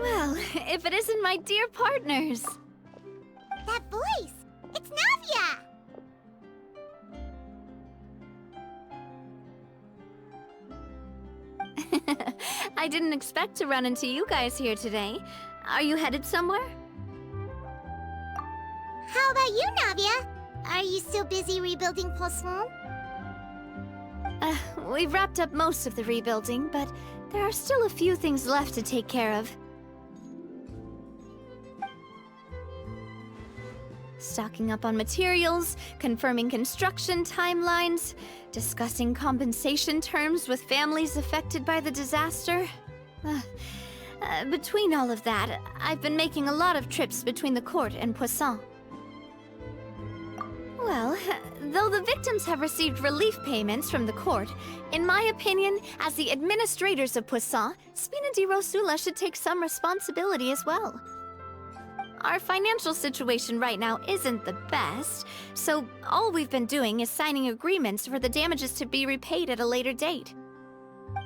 Well, if it isn't my dear partners. That voice! It's Navia! I didn't expect to run into you guys here today. Are you headed somewhere? How about you, Navia? Are you still busy rebuilding Poisson? We've wrapped up most of the rebuilding, but there are still a few things left to take care of. Stocking up on materials, confirming construction timelines, discussing compensation terms with families affected by the disaster. Between all of that, I've been making a lot of trips between the court and Poisson. Well, though the victims have received relief payments from the court, in my opinion, as the administrators of Poisson, Spina di Rosula should take some responsibility as well. Our financial situation right now isn't the best, so all we've been doing is signing agreements for the damages to be repaid at a later date.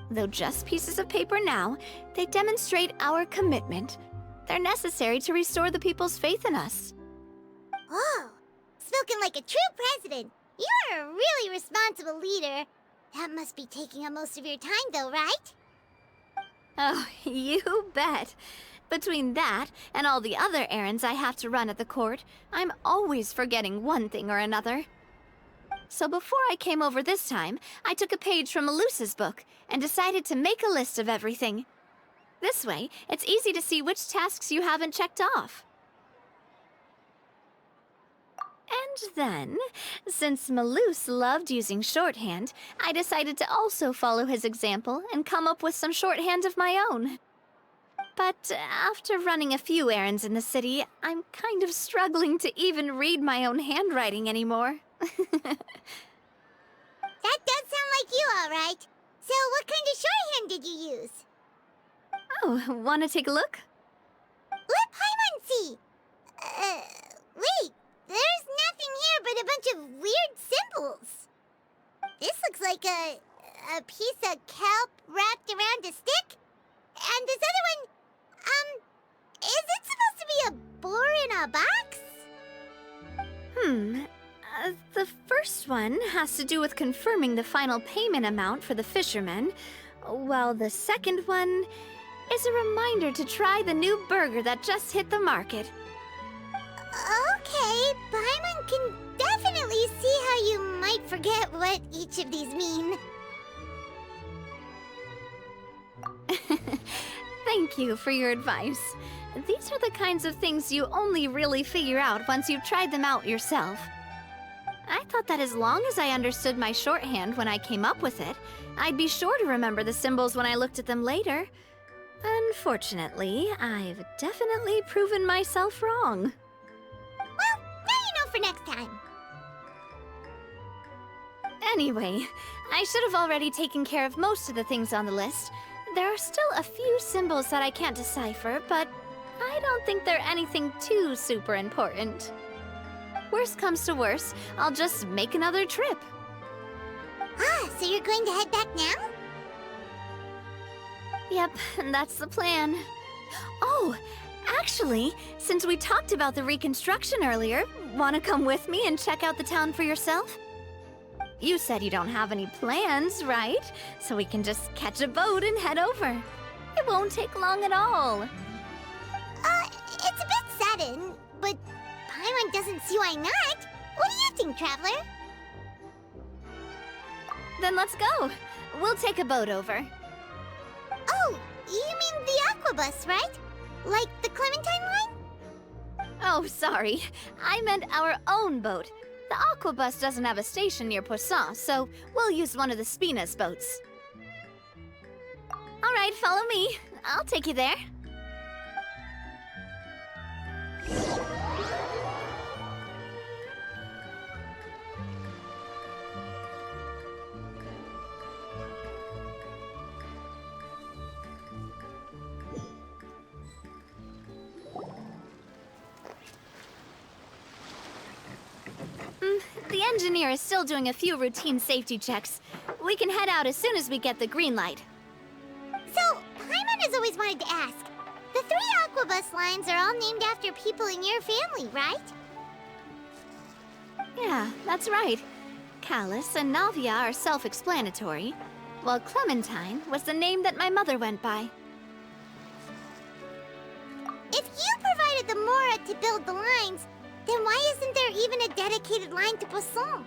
Though just pieces of paper now, they demonstrate our commitment. They're necessary to restore the people's faith in us. Oh, spoken like a true president. You're a really responsible leader. That must be taking up most of your time, though, right? Oh, you bet. Between that and all the other errands I have to run at the court, I'm always forgetting one thing or another. So before I came over this time, I took a page from Melusa's book and decided to make a list of everything. This way, it's easy to see which tasks you haven't checked off. And then, since Melus loved using shorthand, I decided to also follow his example and come up with some shorthand of my own. But after running a few errands in the city, I'm kind of struggling to even read my own handwriting anymore. That does sound like you, all right. So what kind of shorthand did you use? Oh, wanna take a look? Let Paimon see. Wait. There's nothing here but a bunch of weird symbols. This looks like a piece of kelp wrapped around a stick. And this other one, is it supposed to be a boar in a box? The first one has to do with confirming the final payment amount for the fishermen, while the second one is a reminder to try the new burger that just hit the market. Okay, Paimon can definitely see how you might forget what each of these mean. Thank you for your advice. These are the kinds of things you only really figure out once you've tried them out yourself. I thought that as long as I understood my shorthand when I came up with it, I'd be sure to remember the symbols when I looked at them later. Unfortunately, I've definitely proven myself wrong. Well, now you know for next time. Anyway, I should have already taken care of most of the things on the list. There are still a few symbols that I can't decipher, but I don't think they're anything too super important. Worst comes to worst, I'll just make another trip. Ah, so you're going to head back now? Yep, that's the plan. Oh, actually, since we talked about the reconstruction earlier, wanna come with me and check out the town for yourself? You said you don't have any plans, right? So we can just catch a boat and head over. It won't take long at all. It's a bit sudden, but Paimon doesn't see why not. What do you think, Traveler? Then let's go. We'll take a boat over. Oh, you mean the Aquabus, right? Like the Clementine line? Oh, sorry. I meant our own boat. The Aquabus doesn't have a station near Poisson, so we'll use one of the Spina's boats. All right, follow me. I'll take you there. The engineer is still doing a few routine safety checks. We can head out as soon as we get the green light. So, Paimon has always wanted to ask, The 3 Aquabus lines are all named after people in your family, right? Yeah, that's right. Callus and Navia are self-explanatory, while Clementine was the name that my mother went by. If you provided the Mora to build the lines, then why isn't there even a dedicated line to Poisson?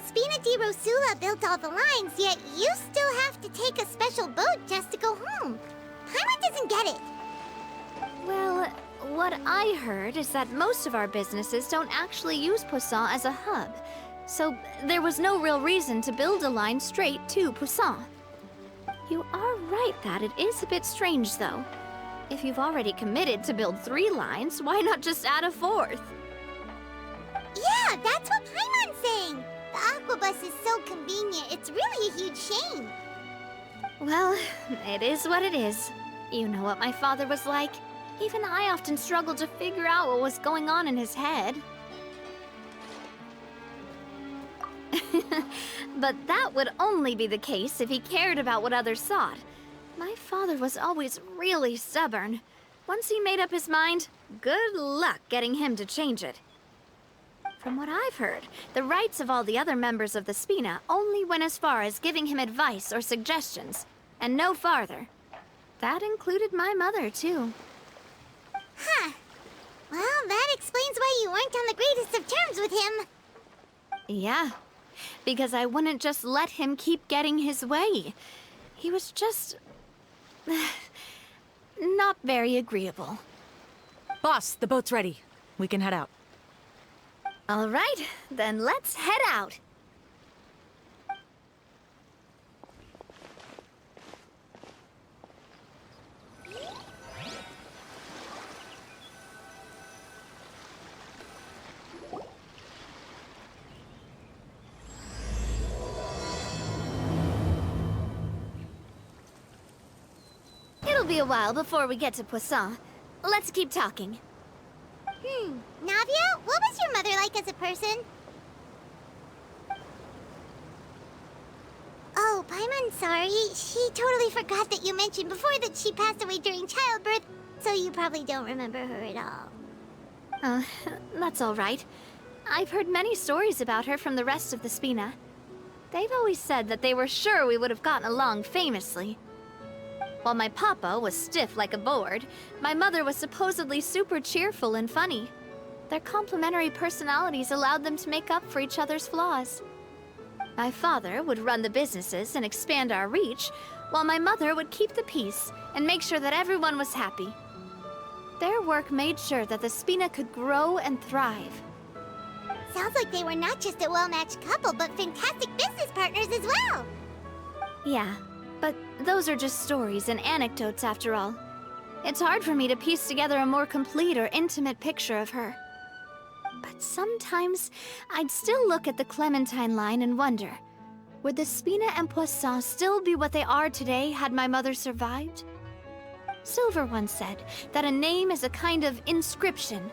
Spina di Rosula built all the lines, yet you still have to take a special boat just to go home. Paimon doesn't get it. Well, what I heard is that most of our businesses don't actually use Poisson as a hub, so there was no real reason to build a line straight to Poisson. You are right that it is a bit strange, though. If you've already committed to build 3 lines, why not just add a 4th? Yeah, that's what Paimon's saying. The Aquabus is so convenient, it's really a huge shame. Well, it is what it is. You know what my father was like. Even I often struggled to figure out what was going on in his head. But that would only be the case if he cared about what others thought. My father was always really stubborn. Once he made up his mind, good luck getting him to change it. From what I've heard, the rights of all the other members of the Spina only went as far as giving him advice or suggestions, and no farther. That included my mother, too. Huh. Well, that explains why you weren't on the greatest of terms with him. Yeah, because I wouldn't just let him keep getting his way. He was just... not very agreeable. Boss, the boat's ready. We can head out. All right, then let's head out. It'll be a while before we get to Poisson. Let's keep talking. Navia, what was your mother like as a person? Oh, Paimon, sorry. She totally forgot that you mentioned before that she passed away during childbirth, so you probably don't remember her at all. That's all right. I've heard many stories about her from the rest of the Spina. They've always said that they were sure we would have gotten along famously. While my papa was stiff like a board, my mother was supposedly super cheerful and funny. Their complementary personalities allowed them to make up for each other's flaws. My father would run the businesses and expand our reach, while my mother would keep the peace and make sure that everyone was happy. Their work made sure that the Spina could grow and thrive. Sounds like they were not just a well-matched couple, but fantastic business partners as well. Yeah, but those are just stories and anecdotes after all. It's hard for me to piece together a more complete or intimate picture of her. But sometimes, I'd still look at the Clementine line and wonder, would the Spina and Poisson still be what they are today had my mother survived? Silver once said that a name is a kind of inscription,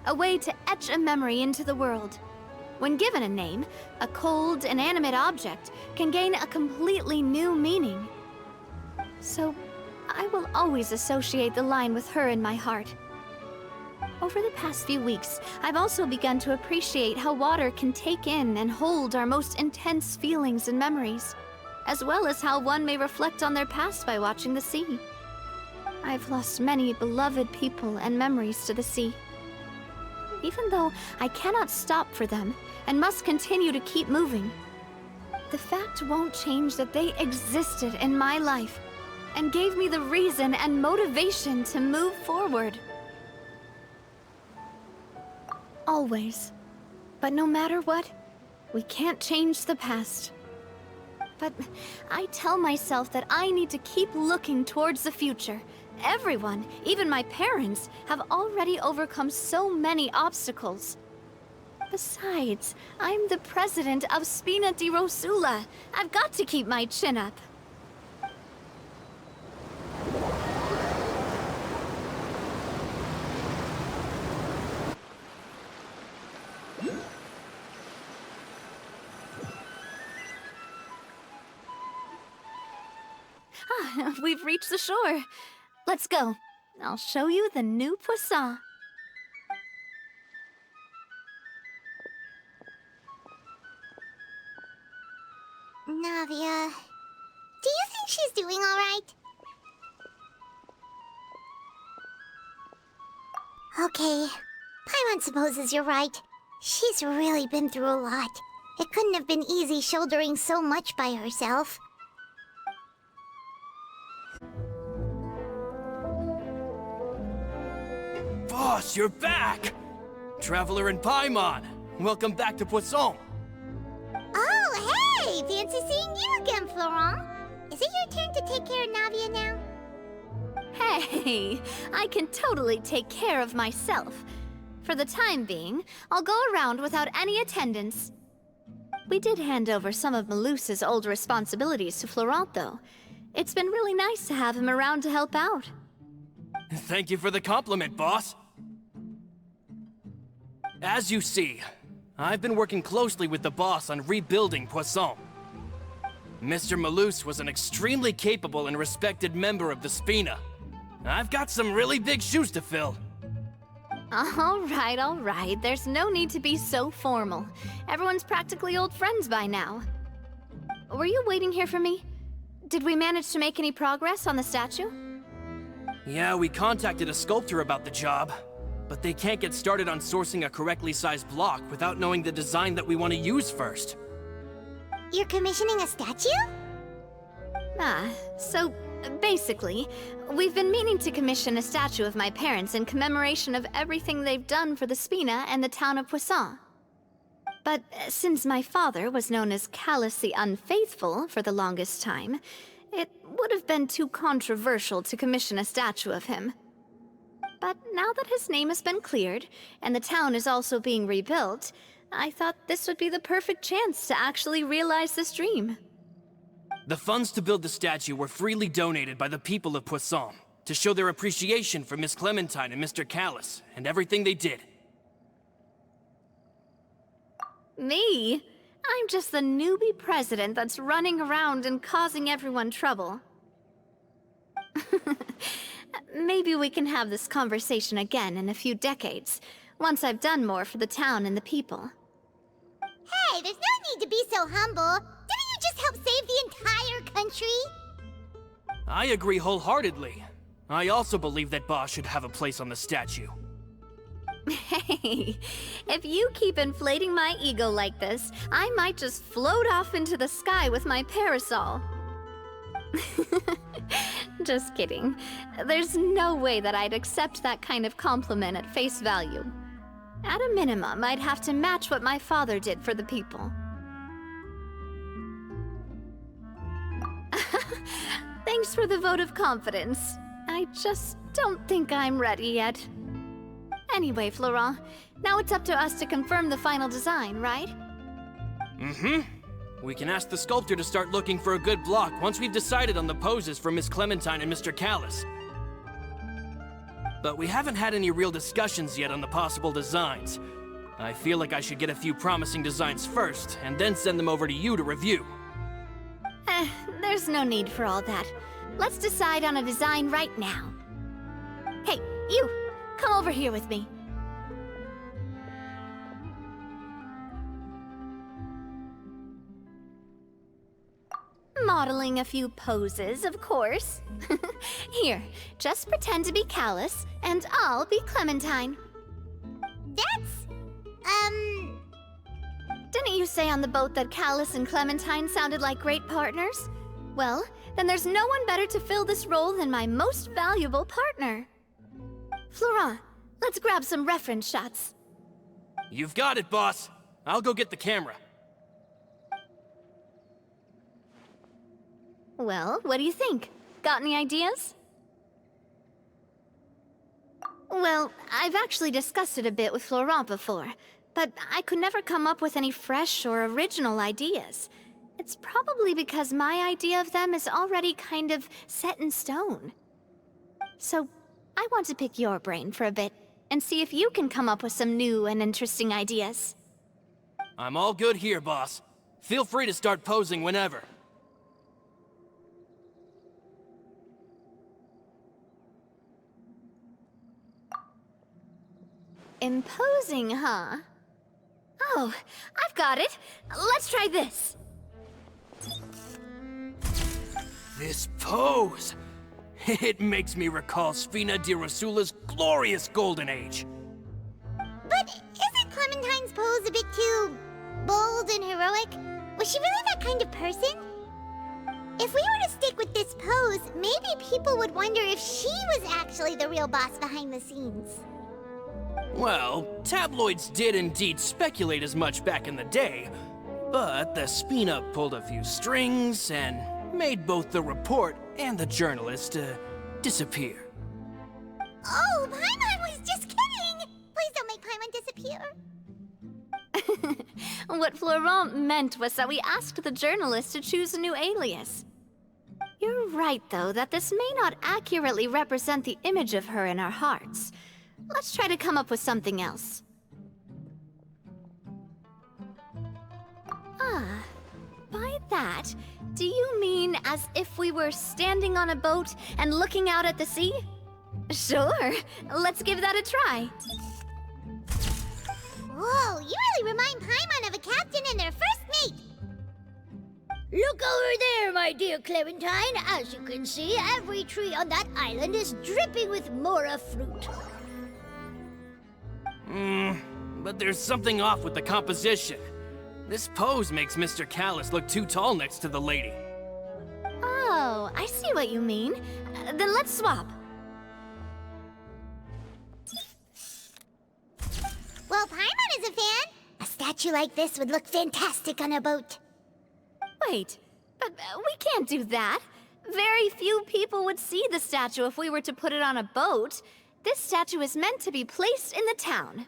a way to etch a memory into the world. When given a name, a cold, inanimate object can gain a completely new meaning. So, I will always associate the line with her in my heart. Over the past few weeks, I've also begun to appreciate how water can take in and hold our most intense feelings and memories, as well as how one may reflect on their past by watching the sea. I've lost many beloved people and memories to the sea. Even though I cannot stop for them and must continue to keep moving, the fact won't change that they existed in my life and gave me the reason and motivation to move forward. Always. But no matter what, we can't change the past. But I tell myself that I need to keep looking towards the future. Everyone, even my parents, have already overcome so many obstacles. Besides, I'm the president of Spina di Rosula. I've got to keep my chin up. We've reached the shore. Let's go. I'll show you the new Poisson. Navia, do you think she's doing all right? Okay, Paimon supposes you're right. She's really been through a lot. It couldn't have been easy shouldering so much by herself. Boss, you're back! Traveler and Paimon, welcome back to Poisson. Oh, hey! Fancy seeing you again, Florent. Is it your turn to take care of Navia now? Hey, I can totally take care of myself. For the time being, I'll go around without any attendance. We did hand over some of Malus's old responsibilities to Florent, though. It's been really nice to have him around to help out. Thank you for the compliment, boss. As you see, I've been working closely with the boss on rebuilding Poisson. Mr. Malus was an extremely capable and respected member of the Spina. I've got some really big shoes to fill. All right. There's no need to be so formal. Everyone's practically old friends by now. Were you waiting here for me? Did we manage to make any progress on the statue? Yeah, we contacted a sculptor about the job, but they can't get started on sourcing a correctly sized block without knowing the design that we want to use first. You're commissioning a statue? So basically, we've been meaning to commission a statue of my parents in commemoration of everything they've done for the Spina and the town of Poisson. But since my father was known as Callus the Unfaithful for the longest time, it would have been too controversial to commission a statue of him. But now that his name has been cleared, and the town is also being rebuilt, I thought this would be the perfect chance to actually realize this dream. The funds to build the statue were freely donated by the people of Poisson to show their appreciation for Miss Clementine and Mr. Callus and everything they did. Me? I'm just the newbie president that's running around and causing everyone trouble. Maybe we can have this conversation again in a few decades, once I've done more for the town and the people. Hey, there's no need to be so humble. Didn't you just help save the entire country? I agree wholeheartedly. I also believe that Boss should have a place on the statue. Hey, if you keep inflating my ego like this, I might just float off into the sky with my parasol. Just kidding. There's no way that I'd accept that kind of compliment at face value. At a minimum, I'd have to match what my father did for the people. Thanks for the vote of confidence. I just don't think I'm ready yet. Anyway, Florent, now it's up to us to confirm the final design, right? Mm-hmm. We can ask the sculptor to start looking for a good block once we've decided on the poses for Miss Clementine and Mr. Callus. But we haven't had any real discussions yet on the possible designs. I feel like I should get a few promising designs first, and then send them over to you to review. There's no need for all that. Let's decide on a design right now. Hey, you! Come over here with me. Modeling a few poses, of course. Here, just pretend to be Callus, and I'll be Clementine. That's... Didn't you say on the boat that Callus and Clementine sounded like great partners? Well, then there's no one better to fill this role than my most valuable partner. Florent, let's grab some reference shots. You've got it, boss. I'll go get the camera. Well, what do you think? Got any ideas? Well, I've actually discussed it a bit with Florent before, but I could never come up with any fresh or original ideas. It's probably because my idea of them is already kind of set in stone. So, I want to pick your brain for a bit, and see if you can come up with some new and interesting ideas. I'm all good here, boss. Feel free to start posing whenever. Imposing, huh? Oh, I've got it. Let's try this. This pose! It makes me recall Spina di Rosula's glorious golden age. But isn't Clementine's pose a bit too bold and heroic? Was she really that kind of person? If we were to stick with this pose, maybe people would wonder if she was actually the real boss behind the scenes. Well, tabloids did indeed speculate as much back in the day, but the Spina pulled a few strings and made both the report and the journalist disappear. Oh, Paimon was just kidding! Please don't make Paimon disappear. What Florent meant was that we asked the journalist to choose a new alias. You're right, though, that this may not accurately represent the image of her in our hearts. Let's try to come up with something else. Ah, by that, do you mean as if we were standing on a boat and looking out at the sea? Sure, let's give that a try. Whoa, you really remind Paimon of a captain and their first mate. Look over there, my dear Clementine. As you can see, every tree on that island is dripping with mora fruit. But there's something off with the composition. This pose makes Mr. Callis look too tall next to the lady. Oh, I see what you mean. Then let's swap. Well, Paimon is a fan. A statue like this would look fantastic on a boat. Wait, but we can't do that. Very few people would see the statue if we were to put it on a boat. This statue is meant to be placed in the town.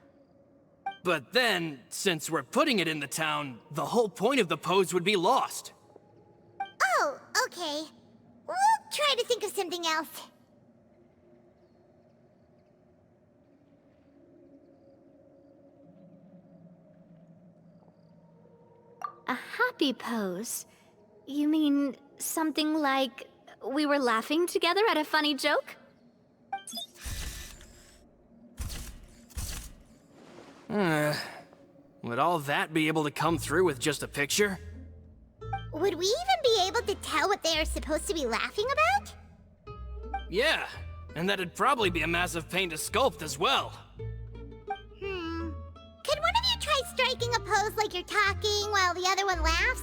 But then, since we're putting it in the town, the whole point of the pose would be lost. Oh, okay. We'll try to think of something else. A happy pose? You mean something like we were laughing together at a funny joke? Would all that be able to come through with just a picture? Would we even be able to tell what they are supposed to be laughing about? Yeah, and that'd probably be a massive pain to sculpt as well. Could one of you try striking a pose like you're talking while the other one laughs?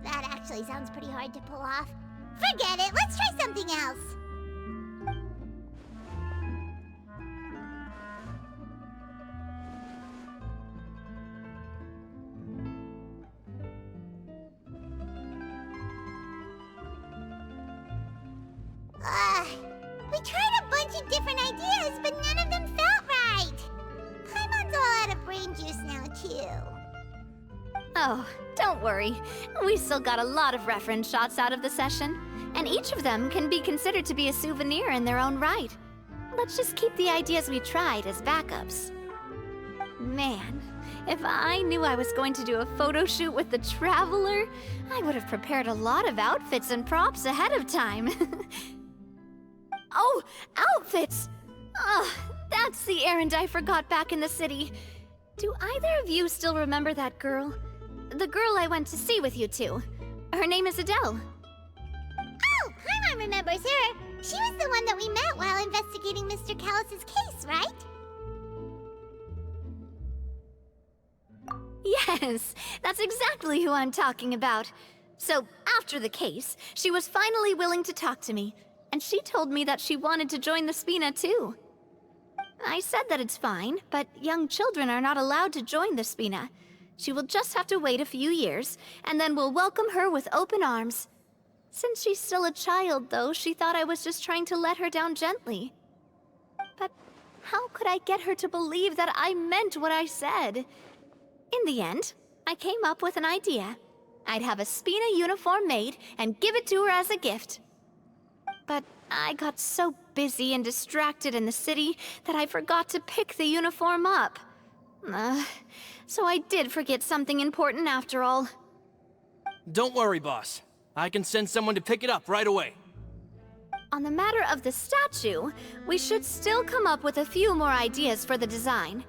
That actually sounds pretty hard to pull off. Forget it, let's try something else. We tried a bunch of different ideas, but none of them felt right. Paimon's all out of brain juice now, too. Oh, don't worry. We still got a lot of reference shots out of the session, and each of them can be considered to be a souvenir in their own right. Let's just keep the ideas we tried as backups. Man, if I knew I was going to do a photo shoot with the Traveler, I would have prepared a lot of outfits and props ahead of time. Oh, outfits! Ugh, that's the errand I forgot back in the city. Do either of you still remember that girl? The girl I went to see with you two. Her name is Adele. Oh, Paimon remembers her. She was the one that we met while investigating Mr. Callis's case, right? Yes, that's exactly who I'm talking about. So, after the case, she was finally willing to talk to me, and she told me that she wanted to join the Spina too. I said that it's fine, but young children are not allowed to join the Spina. She will just have to wait a few years, and then we'll welcome her with open arms. Since she's still a child, though, she thought I was just trying to let her down gently. But how could I get her to believe that I meant what I said? In the end, I came up with an idea. I'd have a Spina uniform made and give it to her as a gift. But I got so busy and distracted in the city that I forgot to pick the uniform up. So I did forget something important after all. Don't worry, boss. I can send someone to pick it up right away. On the matter of the statue, we should still come up with a few more ideas for the design.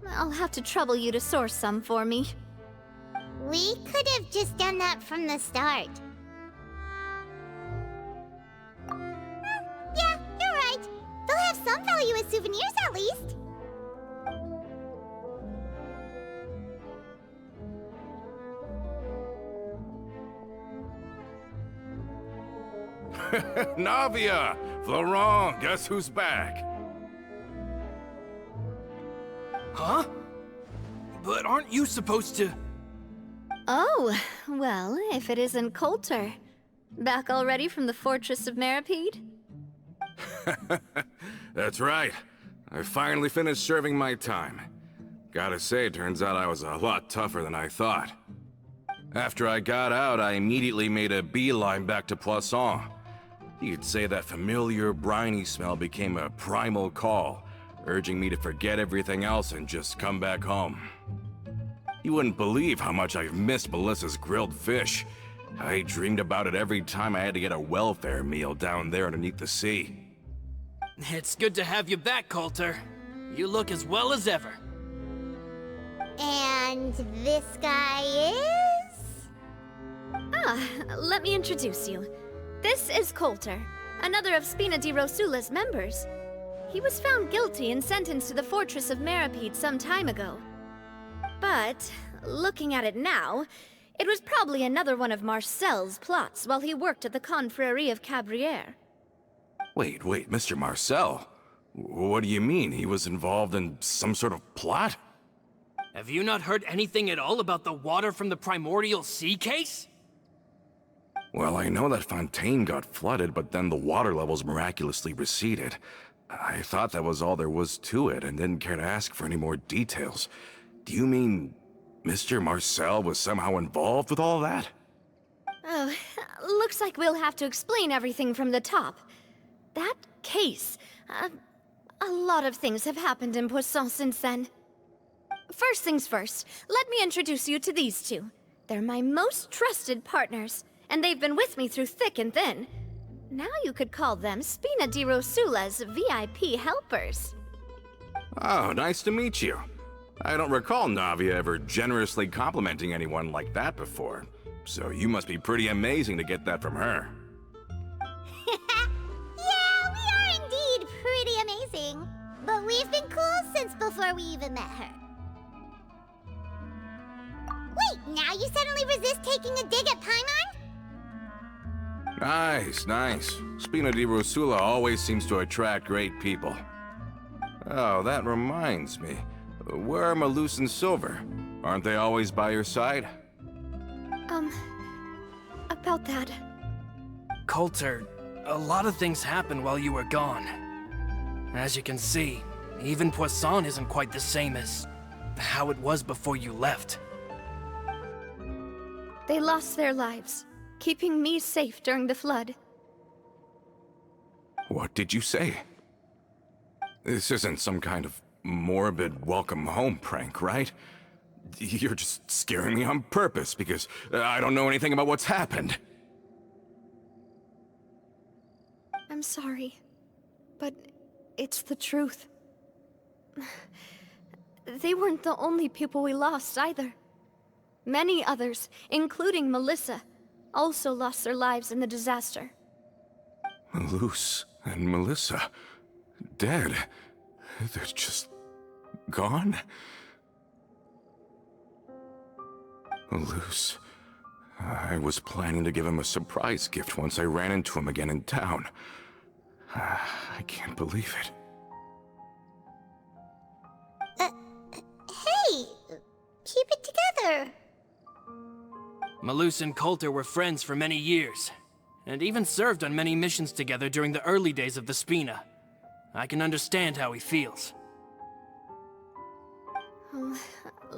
I'll have to trouble you to source some for me. We could have just done that from the start. Yeah, you're right. They'll have some value as souvenirs at least. Navia! Florent, guess who's back? Huh? But aren't you supposed to... Oh, well, if it isn't Coulter. Back already from the Fortress of Meripede? That's right. I finally finished serving my time. Gotta say, turns out I was a lot tougher than I thought. After I got out, I immediately made a beeline back to Poisson. You could say that familiar, briny smell became a primal call, urging me to forget everything else and just come back home. You wouldn't believe how much I've missed Melissa's grilled fish. I dreamed about it every time I had to get a welfare meal down there underneath the sea. It's good to have you back, Coulter. You look as well as ever. And this guy is? Let me introduce you. This is Coulter, another of Spina di Rosula's members. He was found guilty and sentenced to the Fortress of Meripede some time ago. But, looking at it now, it was probably another one of Marcel's plots while he worked at the Confrérie of Cabrières. Wait, Mr. Marcel? What do you mean? He was involved in some sort of plot? Have you not heard anything at all about the water from the Primordial Sea case? Well, I know that Fontaine got flooded, but then the water levels miraculously receded. I thought that was all there was to it and didn't care to ask for any more details. Do you mean Mr. Marcel was somehow involved with all that? Oh, looks like we'll have to explain everything from the top. That case, a lot of things have happened in Poisson since then. First things first, let me introduce you to these two. They're my most trusted partners, and they've been with me through thick and thin. Now you could call them Spina di Rosula's VIP helpers. Oh, nice to meet you. I don't recall Navia ever generously complimenting anyone like that before, so you must be pretty amazing to get that from her. Yeah, we are indeed pretty amazing. But we've been cool since before we even met her. Wait, now you suddenly resist taking a dig at Paimon? Nice. Spina di Rosula always seems to attract great people. Oh, that reminds me. Where are Malus and Silver? Aren't they always by your side? About that. Coulter, a lot of things happened while you were gone. As you can see, even Poisson isn't quite the same as how it was before you left. They lost their lives, keeping me safe during the flood. What did you say? This isn't some kind of morbid welcome home prank, right? You're just scaring me on purpose because I don't know anything about what's happened. I'm sorry, but it's the truth. They weren't the only people we lost either. Many others, including Melissa, also lost their lives in the disaster. Malus and Melissa, dead. They're just gone? Malus. I was planning to give him a surprise gift once I ran into him again in town. I can't believe it. Hey, keep it together. Malus and Coulter were friends for many years, and even served on many missions together during the early days of the Spina. I can understand how he feels.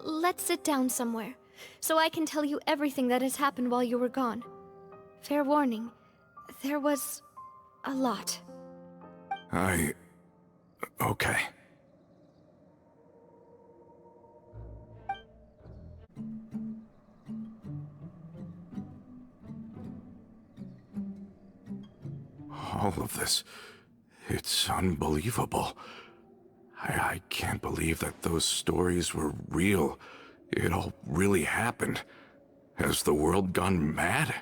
Let's sit down somewhere, so I can tell you everything that has happened while you were gone. Fair warning, there was a lot. Okay. all of this. It's unbelievable. I can't believe that those stories were real. It all really happened. Has the world gone mad?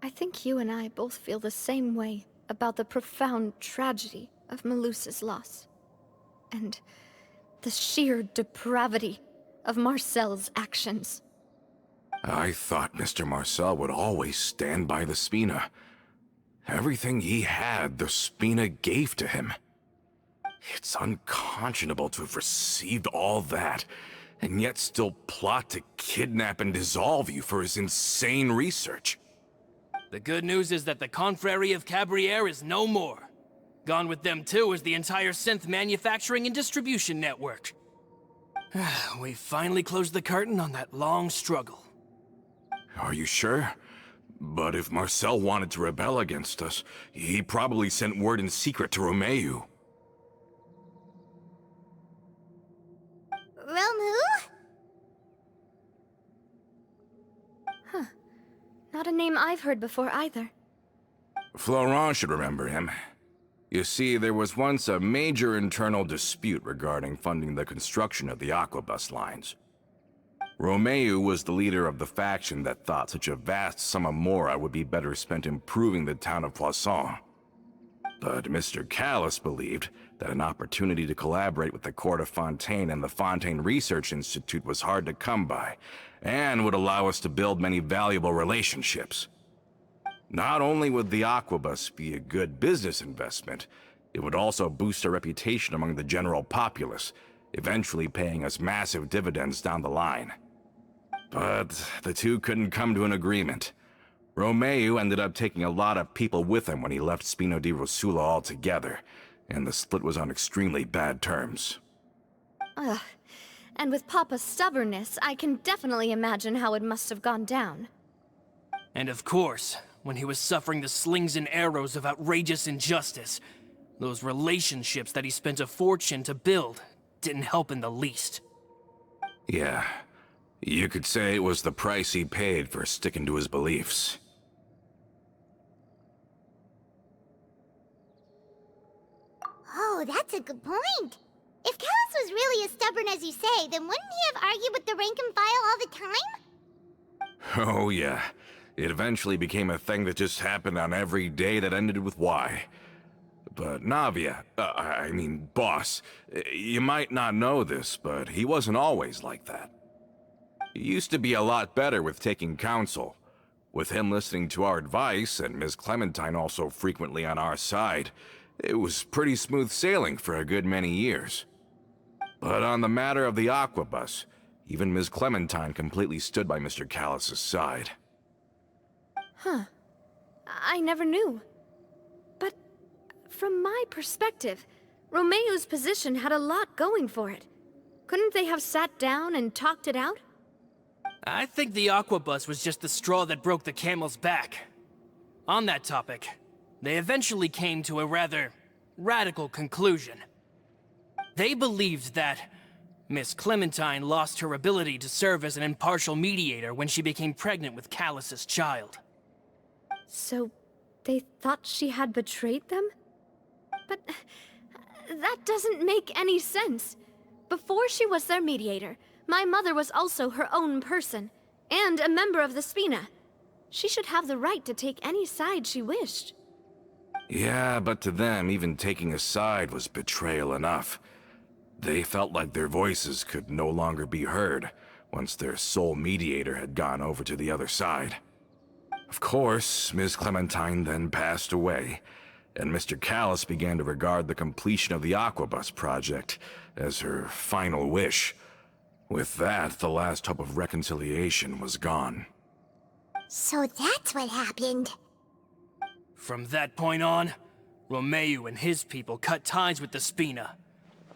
I think you and I both feel the same way about the profound tragedy of Malus's loss. And the sheer depravity of Marcel's actions. I thought Mr. Marcel would always stand by the Spina. Everything he had, the Spina gave to him. It's unconscionable to have received all that, and yet still plot to kidnap and dissolve you for his insane research. The good news is that the Confrérie of Cabriere is no more. Gone with them too is the entire synth manufacturing and distribution network. We finally closed the curtain on that long struggle. Are you sure? But if Marcel wanted to rebel against us, he probably sent word in secret to Romeu. Romu? Not a name I've heard before either. Florent should remember him. You see, there was once a major internal dispute regarding funding the construction of the Aquabus lines. Romeu was the leader of the faction that thought such a vast sum of mora would be better spent improving the town of Poisson. But Mr. Callis believed that an opportunity to collaborate with the Court of Fontaine and the Fontaine Research Institute was hard to come by, and would allow us to build many valuable relationships. Not only would the Aquabus be a good business investment, it would also boost our reputation among the general populace, eventually paying us massive dividends down the line. But the two couldn't come to an agreement. Romeu ended up taking a lot of people with him when he left Spino di Rosula altogether, and the split was on extremely bad terms. Ugh. And with Papa's stubbornness, I can definitely imagine how it must have gone down. And of course, when he was suffering the slings and arrows of outrageous injustice, those relationships that he spent a fortune to build didn't help in the least. Yeah, you could say it was the price he paid for sticking to his beliefs. Oh, that's a good point. If Callis was really as stubborn as you say, then wouldn't he have argued with the rank and file all the time? Oh yeah, it eventually became a thing that just happened on every day that ended with Y. But Navia, boss, you might not know this, but he wasn't always like that. He used to be a lot better with taking counsel. With him listening to our advice, and Ms. Clementine also frequently on our side, it was pretty smooth sailing for a good many years. But on the matter of the Aquabus, even Ms. Clementine completely stood by Mr. Callis' side. Huh. I never knew. But from my perspective, Romeu's position had a lot going for it. Couldn't they have sat down and talked it out? I think the Aquabus was just the straw that broke the camel's back. On that topic, they eventually came to a rather radical conclusion. They believed that Miss Clementine lost her ability to serve as an impartial mediator when she became pregnant with Callus's child. So, they thought she had betrayed them? But that doesn't make any sense. Before she was their mediator, my mother was also her own person, and a member of the Spina. She should have the right to take any side she wished. Yeah, but to them, even taking a side was betrayal enough. They felt like their voices could no longer be heard once their sole mediator had gone over to the other side. Of course, Ms. Clementine then passed away, and Mr. Callis began to regard the completion of the Aquabus project as her final wish. With that, the last hope of reconciliation was gone. So that's what happened. From that point on, Romeu and his people cut ties with the Spina,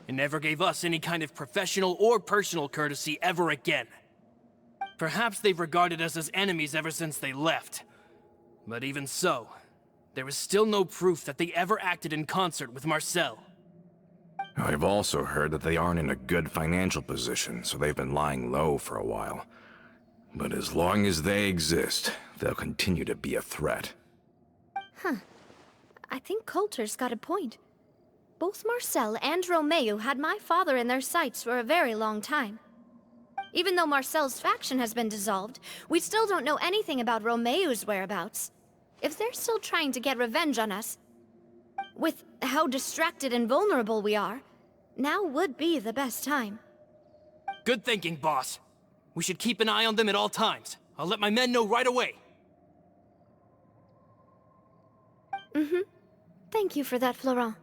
and never gave us any kind of professional or personal courtesy ever again. Perhaps they've regarded us as enemies ever since they left. But even so, there is still no proof that they ever acted in concert with Marcel. I've also heard that they aren't in a good financial position, so they've been lying low for a while. But as long as they exist, they'll continue to be a threat. I think Coulter's got a point. Both Marcel and Romeo had my father in their sights for a very long time. Even though Marcel's faction has been dissolved, we still don't know anything about Romeo's whereabouts. If they're still trying to get revenge on us, with how distracted and vulnerable we are, now would be the best time. Good thinking, boss. We should keep an eye on them at all times. I'll let my men know right away. Thank you for that, Florent.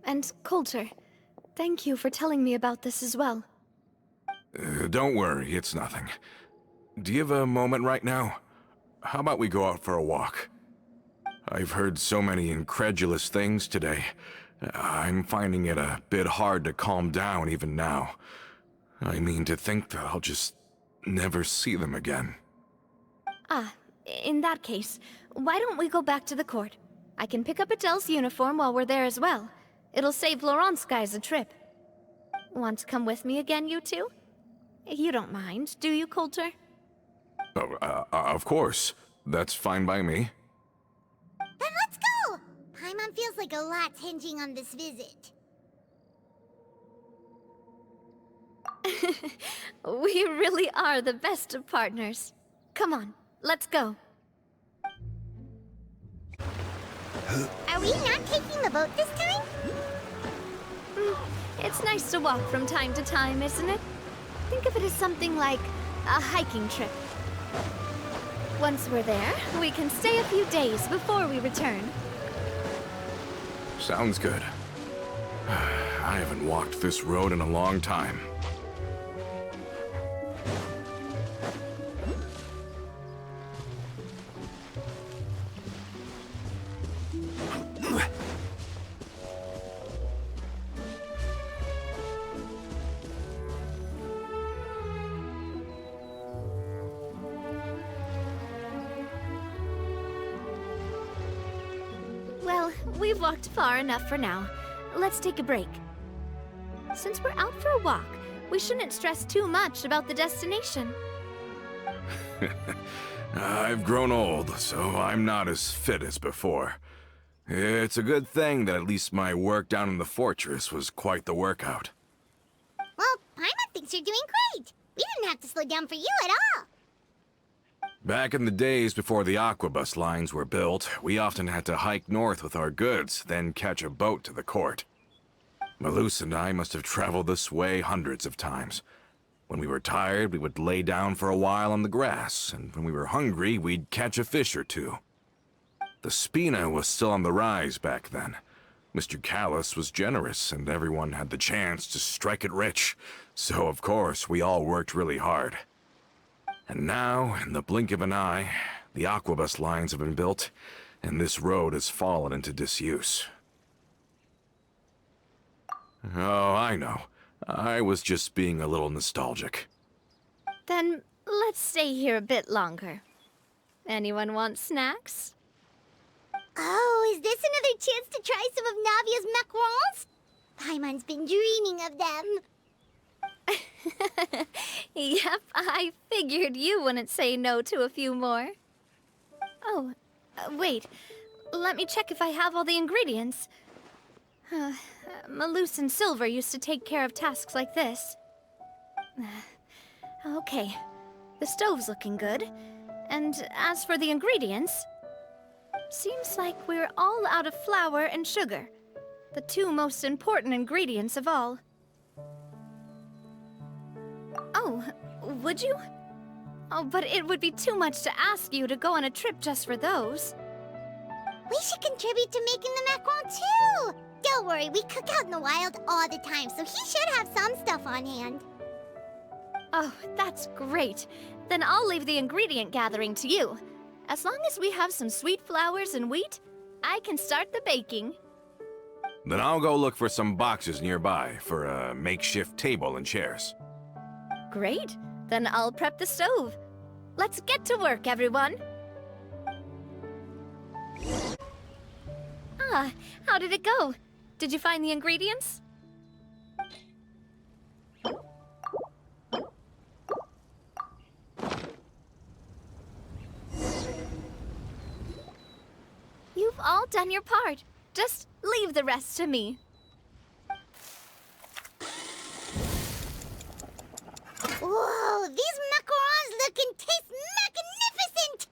And Coulter, thank you for telling me about this as well. Don't worry, it's nothing. Do you have a moment right now? How about we go out for a walk? I've heard so many incredulous things today. I'm finding it a bit hard to calm down even now. I mean, to think that I'll just never see them again. In that case, why don't we go back to the court? I can pick up Adele's uniform while we're there as well. It'll save Laurent's guys a trip. Want to come with me again, you two? You don't mind, do you, Coulter? Oh, of course. That's fine by me. Then let's go! Paimon feels like a lot's hinging on this visit. We really are the best of partners. Come on, let's go. Are we not taking the boat this time? It's nice to walk from time to time, isn't it? Think of it as something like a hiking trip. Once we're there, we can stay a few days before we return. Sounds good. I haven't walked this road in a long time. Well, we've walked far enough for now. Let's take a break. Since we're out for a walk, we shouldn't stress too much about the destination. I've grown old, so I'm not as fit as before. It's a good thing that at least my work down in the fortress was quite the workout. Well, Paimon thinks you're doing great. We didn't have to slow down for you at all. Back in the days before the Aquabus lines were built, we often had to hike north with our goods, then catch a boat to the court. Malus and I must have traveled this way hundreds of times. When we were tired, we would lay down for a while on the grass, and when we were hungry, we'd catch a fish or two. The Spina was still on the rise back then. Mr. Callus was generous, and everyone had the chance to strike it rich. So, of course, we all worked really hard. And now, in the blink of an eye, the Aquabus lines have been built, and this road has fallen into disuse. Oh, I know. I was just being a little nostalgic. Then let's stay here a bit longer. Anyone want snacks? Oh, is this another chance to try some of Navia's macarons? Paimon's been dreaming of them. Yep, I figured you wouldn't say no to a few more. Oh, wait. Let me check if I have all the ingredients. Malus and Silver used to take care of tasks like this. Okay, the stove's looking good. And as for the ingredients, seems like we're all out of flour and sugar, the two most important ingredients of all. Oh, would you? Oh, but it would be too much to ask you to go on a trip just for those. We should contribute to making the macaron too. Don't worry, we cook out in the wild all the time, so he should have some stuff on hand. Oh, that's great. Then I'll leave the ingredient gathering to you. As long as we have some sweet flours and wheat, I can start the baking. Then I'll go look for some boxes nearby for a makeshift table and chairs. Great. Then I'll prep the stove. Let's get to work, everyone. How did it go? Did you find the ingredients? done your part. Just leave the rest to me. Whoa, these macarons look and taste magnificent!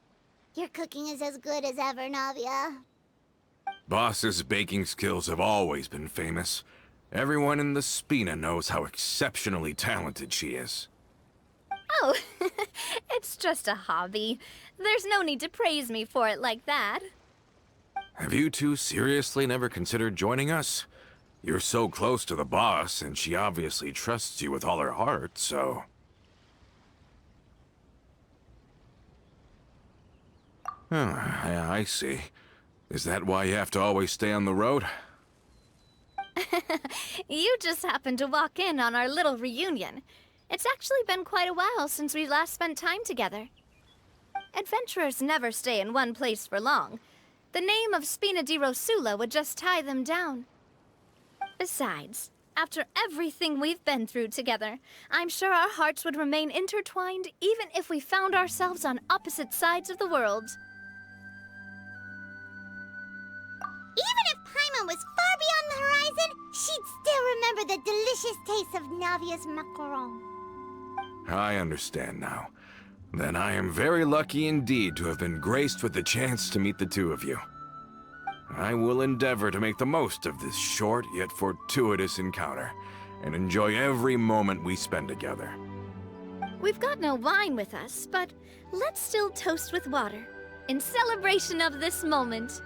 Your cooking is as good as ever, Navia. Boss's baking skills have always been famous. Everyone in the Spina knows how exceptionally talented she is. Oh, it's just a hobby. There's no need to praise me for it like that. Have you two seriously never considered joining us? You're so close to the boss, and she obviously trusts you with all her heart, so... Oh, I see. Is that why you have to always stay on the road? You just happened to walk in on our little reunion. It's actually been quite a while since we last spent time together. Adventurers never stay in one place for long. The name of Spina di Rosula would just tie them down. Besides, after everything we've been through together, I'm sure our hearts would remain intertwined even if we found ourselves on opposite sides of the world. Even if Paimon was far beyond the horizon, she'd still remember the delicious taste of Navia's macaron. I understand now. Then I am very lucky indeed to have been graced with the chance to meet the two of you. I will endeavor to make the most of this short yet fortuitous encounter, and enjoy every moment we spend together. We've got no wine with us, but let's still toast with water, in celebration of this moment.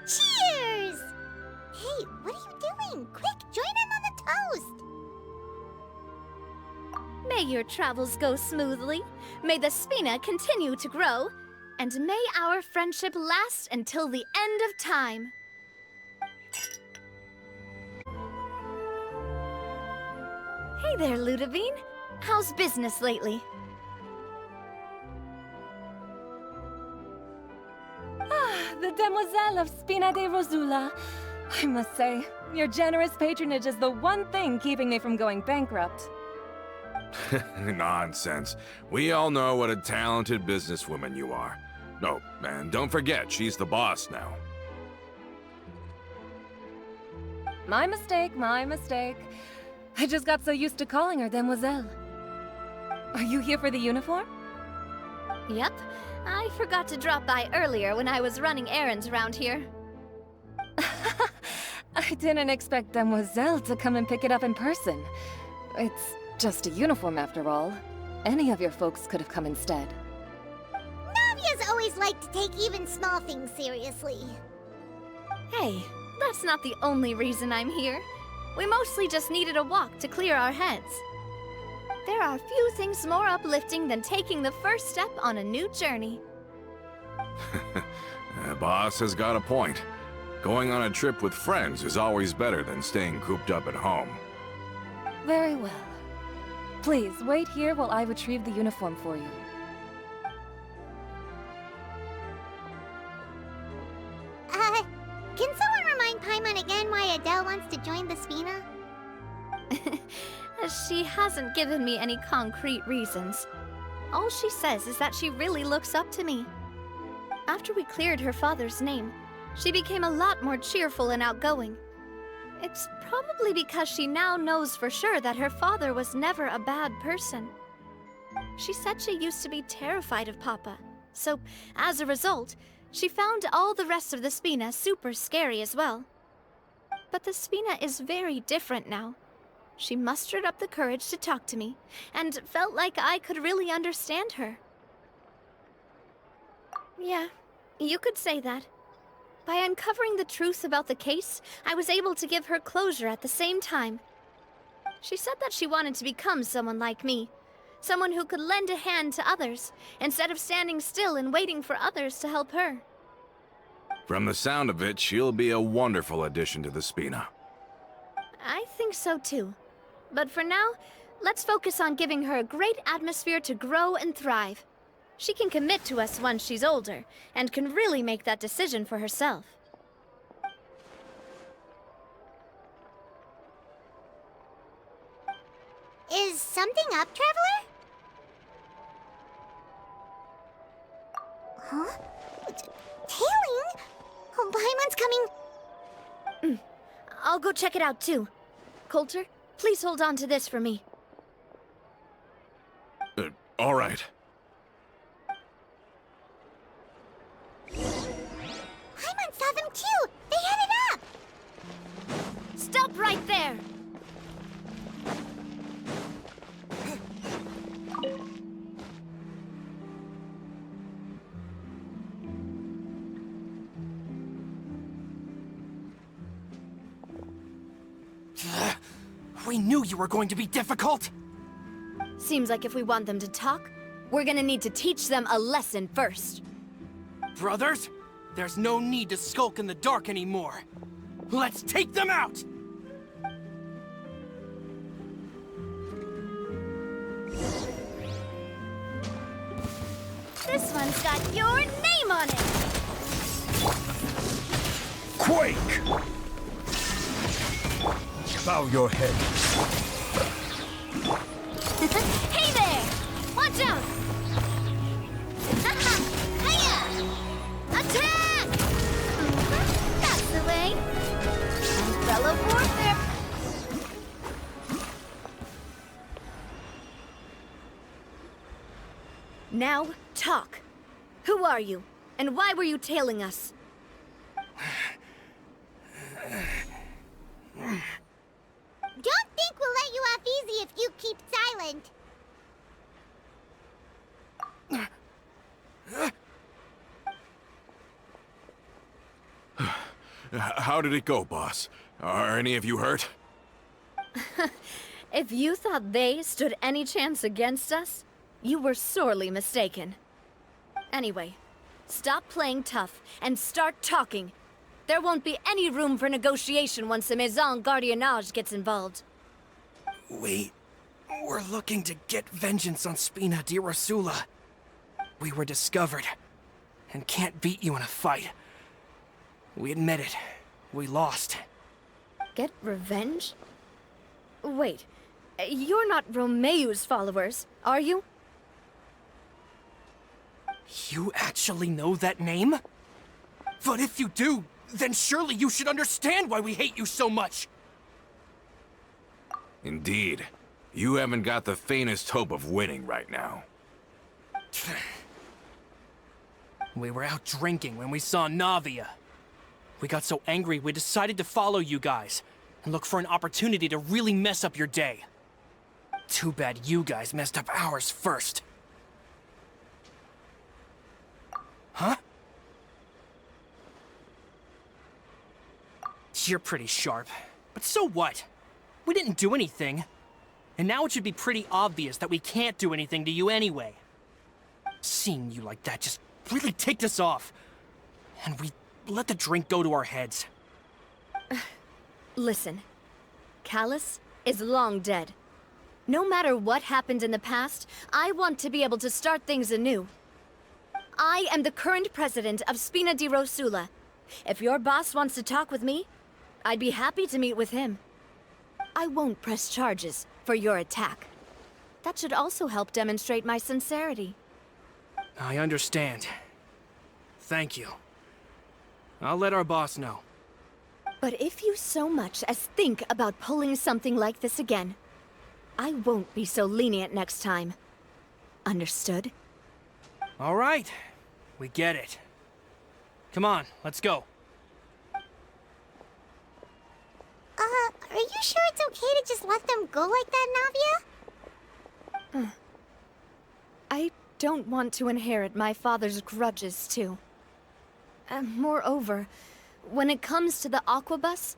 Cheers! Hey, what are you doing? Quick, join in on the toast! May your travels go smoothly, may the Spina continue to grow, and may our friendship last until the end of time. Hey there, Ludovine. How's business lately? The Demoiselle of Spina di Rosula. I must say, your generous patronage is the one thing keeping me from going bankrupt. Nonsense. We all know what a talented businesswoman you are. No, and don't forget, she's the boss now. My mistake, my mistake. I just got so used to calling her Demoiselle. Are you here for the uniform? Yep. I forgot to drop by earlier when I was running errands around here. I didn't expect Demoiselle to come and pick it up in person. It's just a uniform after all. Any of your folks could have come instead. Navia's always liked to take even small things seriously. Hey, that's not the only reason I'm here. We mostly just needed a walk to clear our heads. There are few things more uplifting than taking the first step on a new journey. The boss has got a point. Going on a trip with friends is always better than staying cooped up at home. Very well. Please, wait here while I retrieve the uniform for you. Can someone remind Paimon again why Adele wants to join the Spina? She hasn't given me any concrete reasons. All she says is that she really looks up to me. After we cleared her father's name, she became a lot more cheerful and outgoing. It's probably because she now knows for sure that her father was never a bad person. She said she used to be terrified of Papa, so as a result, she found all the rest of the Spina super scary as well. But the Spina is very different now. She mustered up the courage to talk to me, and felt like I could really understand her. Yeah, you could say that. By uncovering the truth about the case, I was able to give her closure at the same time. She said that she wanted to become someone like me. Someone who could lend a hand to others, instead of standing still and waiting for others to help her. From the sound of it, she'll be a wonderful addition to the Spina. I think so too. But for now, let's focus on giving her a great atmosphere to grow and thrive. She can commit to us once she's older, and can really make that decision for herself. something up, Traveler? Huh? Tailing? Oh, Paimon's coming. I'll go check it out too. Coulter, please hold on to this for me. All right. Paimon saw them too! They headed up! Stop right there! We knew you were going to be difficult! Seems like if we want them to talk, we're gonna need to teach them a lesson first. Brothers, there's no need to skulk in the dark anymore. Let's take them out! This one's got your name on it! Quake! Bow your head. Hey there! Watch out! Hiya! Attack! That's the way. Umbrella warfare. Now, talk. Who are you? And why were you tailing us? Don't think we'll let you off easy if you keep silent. How did it go, boss? Are any of you hurt? If you thought they stood any chance against us, you were sorely mistaken. Anyway, stop playing tough and start talking. There won't be any room for negotiation once the Maison Gardiennage gets involved. We're looking to get vengeance on Spina di Rosula. We were discovered, and can't beat you in a fight. We admit it. We lost. Get revenge? Wait, you're not Romeu's followers, are you? You actually know that name? But if you do, then surely you should understand why we hate you so much! Indeed. You haven't got the faintest hope of winning right now. We were out drinking when we saw Navia. We got so angry we decided to follow you guys and look for an opportunity to really mess up your day. Too bad you guys messed up ours first. Huh? You're pretty sharp, but so what? We didn't do anything. And now it should be pretty obvious that we can't do anything to you anyway. Seeing you like that just really ticked us off. And we let the drink go to our heads. Listen, Callus is long dead. No matter what happened in the past, I want to be able to start things anew. I am the current president of Spina di Rosula. If your boss wants to talk with me, I'd be happy to meet with him. I won't press charges for your attack. That should also help demonstrate my sincerity. I understand. Thank you. I'll let our boss know. But if you so much as think about pulling something like this again, I won't be so lenient next time. Understood? All right. We get it. Come on, let's go. Are you sure it's okay to just let them go like that, Navia? I don't want to inherit my father's grudges, too. Moreover, when it comes to the Aquabus,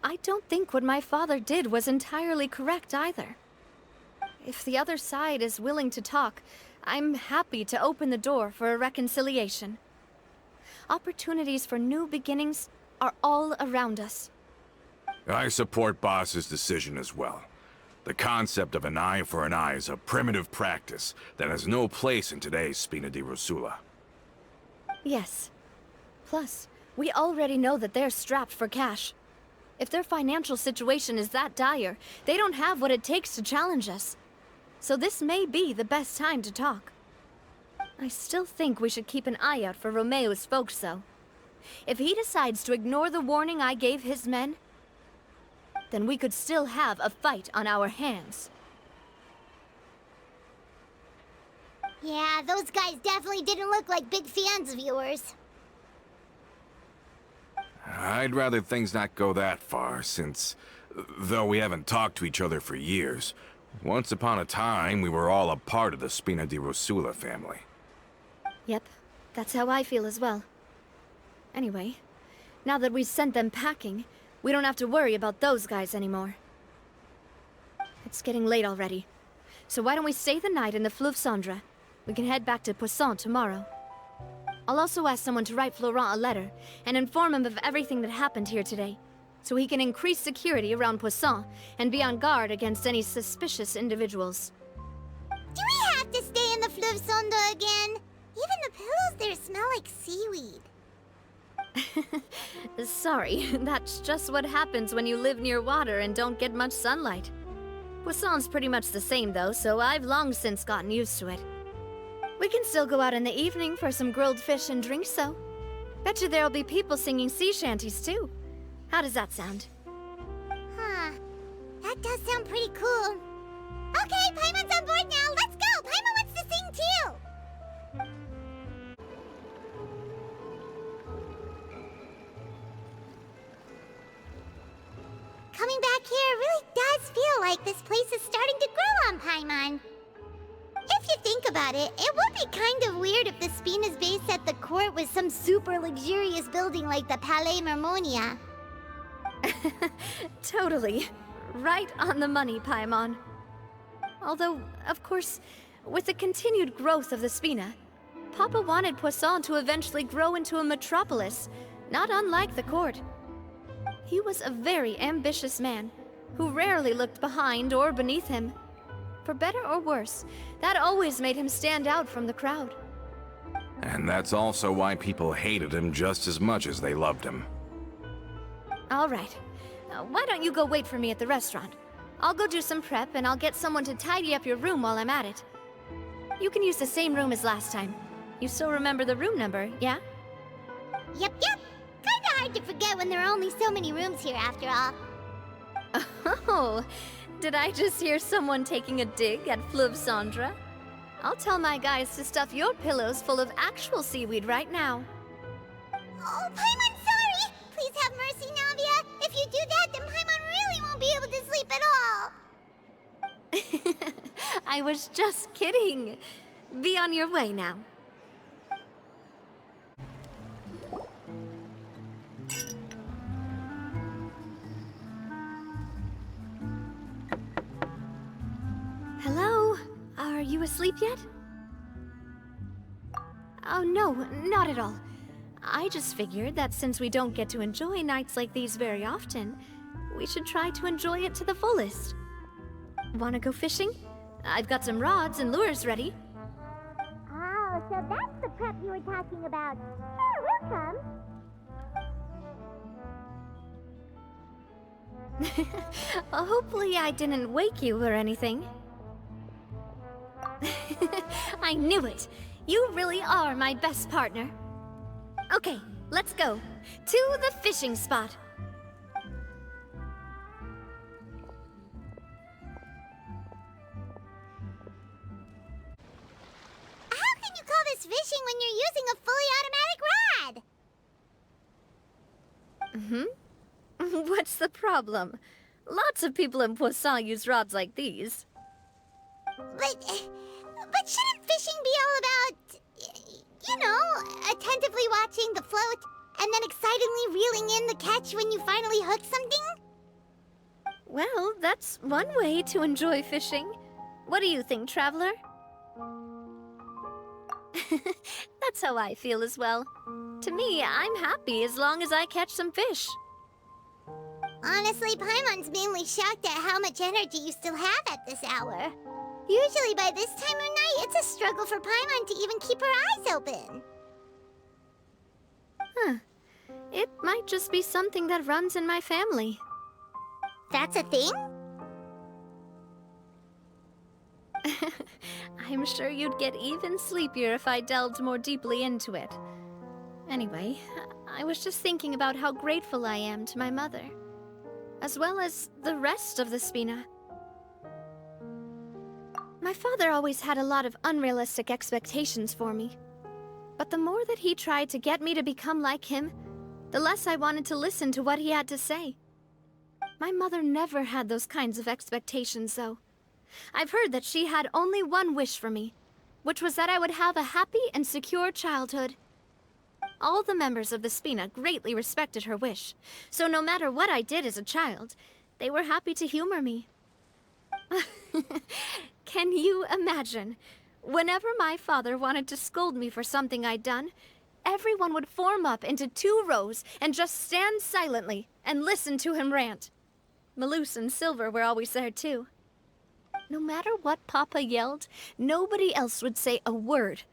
I don't think what my father did was entirely correct either. If the other side is willing to talk, I'm happy to open the door for a reconciliation. Opportunities for new beginnings are all around us. I support Boss's decision as well. The concept of an eye for an eye is a primitive practice that has no place in today's Spina di Rosula. Yes. Plus, we already know that they're strapped for cash. If their financial situation is that dire, they don't have what it takes to challenge us. so this may be the best time to talk. I still think we should keep an eye out for Romeo's folks, though. If he decides to ignore the warning I gave his men, then we could still have a fight on our hands. Yeah, those guys definitely didn't look like big fans of yours. I'd rather things not go that far, since, though we haven't talked to each other for years, once upon a time we were all a part of the Spina di Rosula family. Yep, that's how I feel as well. Anyway, now that we've sent them packing, we don't have to worry about those guys anymore. It's getting late already, so why don't we stay the night in the Fleuve Cendre? We can head back to Poisson tomorrow. I'll also ask someone to write Florent a letter and inform him of everything that happened here today, so he can increase security around Poisson and be on guard against any suspicious individuals. Do we have to stay in the Fleuve Cendre again? Even the pillows there smell like seaweed. Sorry, that's just what happens when you live near water and don't get much sunlight. Poisson's pretty much the same though, so I've long since gotten used to it. We can still go out in the evening for some grilled fish and drinks, though. Bet you there'll be people singing sea shanties, too. How does that sound? Huh. That does sound pretty cool. Okay, Paimon's on board now. Let's go! Paimon wants to sing too! Coming back here really does feel like this place is starting to grow on Paimon. If you think about it, it would be kind of weird if the Spina's base at the court was some super luxurious building like the Palais Mermonia. Totally. Right on the money, Paimon. Although, of course, with the continued growth of the Spina, Papa wanted Poisson to eventually grow into a metropolis, not unlike the court. He was a very ambitious man, who rarely looked behind or beneath him. For better or worse, that always made him stand out from the crowd. And that's also why people hated him just as much as they loved him. All right. Why don't you go wait for me at the restaurant? I'll go do some prep and I'll get someone to tidy up your room while I'm at it. You can use the same room as last time. You still remember the room number, yeah? Yep. Kinda hard to forget when there are only so many rooms here after all. Oh, did I just hear someone taking a dig at Fleuve Cendre? I'll tell my guys to stuff your pillows full of actual seaweed right now. Oh, Paimon, sorry! Please have mercy, Navia. If you do that, then Paimon really won't be able to sleep at all. I was just kidding. Be on your way now. Hello? Are you asleep yet? Oh, no, not at all. I just figured that since we don't get to enjoy nights like these very often, we should try to enjoy it to the fullest. Wanna go fishing? I've got some rods and lures ready. Oh, so that's the prep you were talking about. Sure, we'll come. Hopefully I didn't wake you or anything. I knew it! You really are my best partner. Okay, let's go. To the fishing spot. How can you call this fishing when you're using a fully automatic rod? What's the problem? Lots of people in Poisson use rods like these. But shouldn't fishing be all about, you know, attentively watching the float and then excitedly reeling in the catch when you finally hook something? Well, that's one way to enjoy fishing. What do you think, Traveler? That's how I feel as well. To me, I'm happy as long as I catch some fish. Honestly, Paimon's mainly shocked at how much energy you still have at this hour. Usually by this time of night, it's a struggle for Paimon to even keep her eyes open. Huh. It might just be something that runs in my family. That's a thing? I'm sure you'd get even sleepier if I delved more deeply into it. Anyway, I was just thinking about how grateful I am to my mother, as well as the rest of the Spina. My father always had a lot of unrealistic expectations for me. But the more that he tried to get me to become like him, the less I wanted to listen to what he had to say. My mother never had those kinds of expectations, though. I've heard that she had only one wish for me, which was that I would have a happy and secure childhood. All the members of the Spina greatly respected her wish, so no matter what I did as a child, they were happy to humor me. Can you imagine? Whenever my father wanted to scold me for something I'd done, everyone would form up into 2 rows and just stand silently and listen to him rant. Malus and Silver were always there too. No matter what Papa yelled, nobody else would say a word.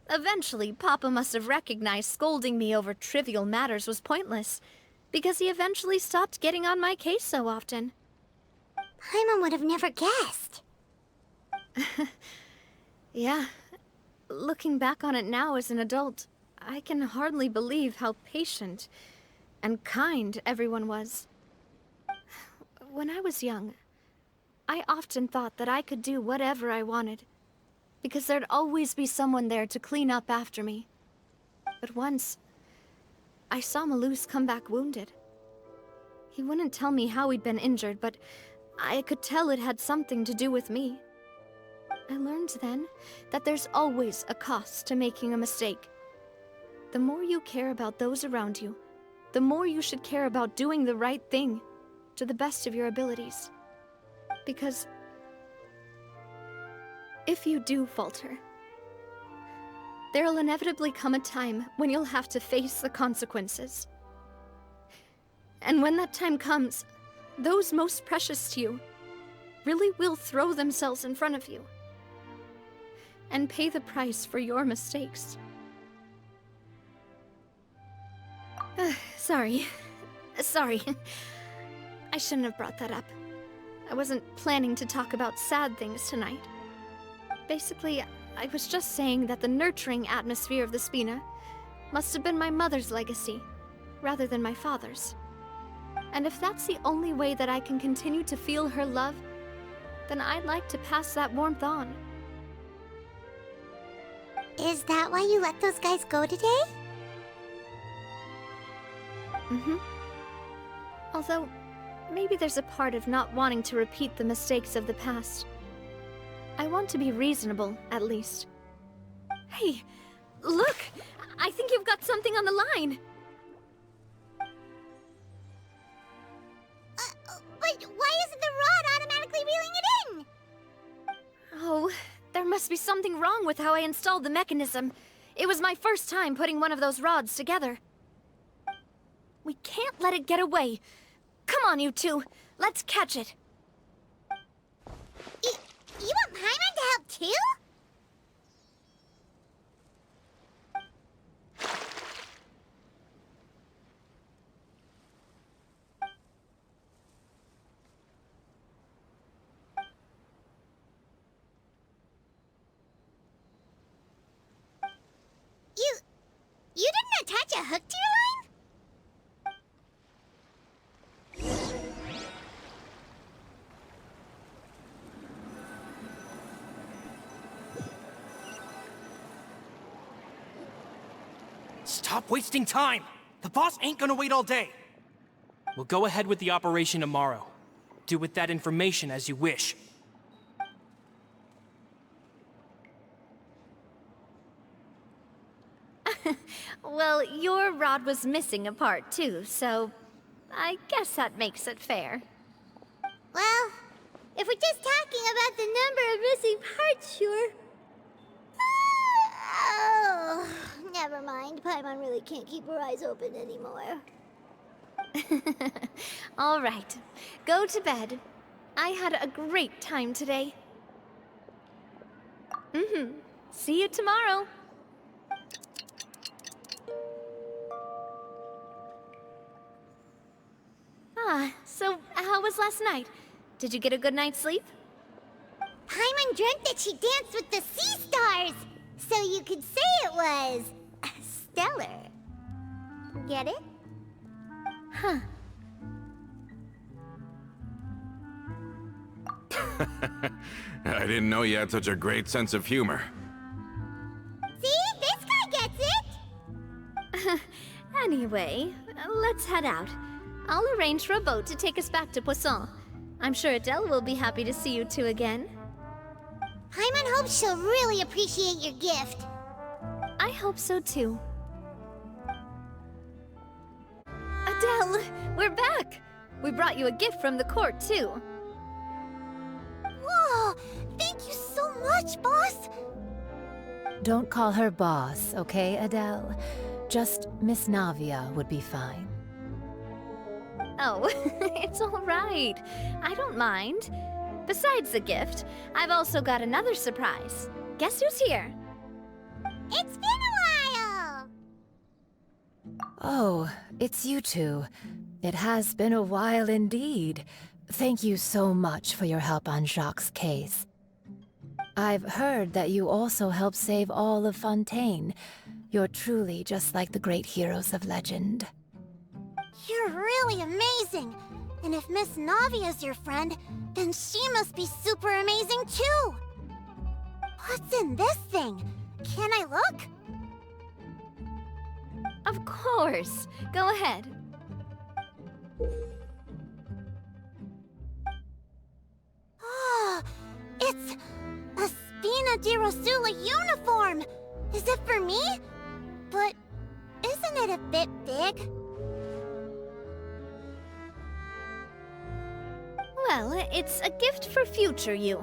Eventually, Papa must have recognized scolding me over trivial matters was pointless, because he eventually stopped getting on my case so often. Paimon would have never guessed. Yeah. Looking back on it now as an adult, I can hardly believe how patient and kind everyone was. When I was young, I often thought that I could do whatever I wanted, because there'd always be someone there to clean up after me. But once, I saw Malus come back wounded. He wouldn't tell me how he'd been injured, but I could tell it had something to do with me. I learned then that there's always a cost to making a mistake. The more you care about those around you, the more you should care about doing the right thing to the best of your abilities. Because if you do falter, there'll inevitably come a time when you'll have to face the consequences. And when that time comes, those most precious to you really will throw themselves in front of you and pay the price for your mistakes. Sorry. I shouldn't have brought that up. I wasn't planning to talk about sad things tonight. Basically, I was just saying that the nurturing atmosphere of the Spina must have been my mother's legacy, rather than my father's. And if that's the only way that I can continue to feel her love, then I'd like to pass that warmth on. Is that why you let those guys go today? Mm-hmm. Although, maybe there's a part of not wanting to repeat the mistakes of the past. I want to be reasonable, at least. Hey, look! I think you've got something on the line! But why isn't the rod automatically reeling it in? Oh, there must be something wrong with how I installed the mechanism. It was my first time putting one of those rods together. We can't let it get away. Come on, you two. Let's catch it. You want Paimon to help too? You didn't attach a hook to your line? Stop wasting time! The boss ain't gonna wait all day. We'll go ahead with the operation tomorrow. Do with that information as you wish. Well, your rod was missing a part too, so I guess that makes it fair. Well, if we're just talking about the number of missing parts, sure. Oh, never mind. Paimon really can't keep her eyes open anymore. All right, go to bed. I had a great time today. See you tomorrow. So how was last night? Did you get a good night's sleep? Paimon dreamt that she danced with the sea stars, so you could say it was stellar. Get it? Huh. I didn't know you had such a great sense of humor. See? This guy gets it! Anyway, let's head out. I'll arrange for a boat to take us back to Poisson. I'm sure Adele will be happy to see you two again. Paimon hopes she'll really appreciate your gift. I hope so too. Adele, we're back! We brought you a gift from the court too. Whoa! Thank you so much, boss! Don't call her boss, okay, Adele? Just Miss Navia would be fine. Oh, it's all right. I don't mind. Besides the gift, I've also got another surprise. Guess who's here? It's been a while! Oh, it's you two. It has been a while indeed. Thank you so much for your help on Jacques' case. I've heard that you also helped save all of Fontaine. You're truly just like the great heroes of legend. You're really amazing! And if Miss Navia's your friend, then she must be super amazing too! What's in this thing? Can I look? Of course. Go ahead. Oh, it's a Spina di Rosula uniform! Is it for me? But isn't it a bit big? Well, it's a gift for future you.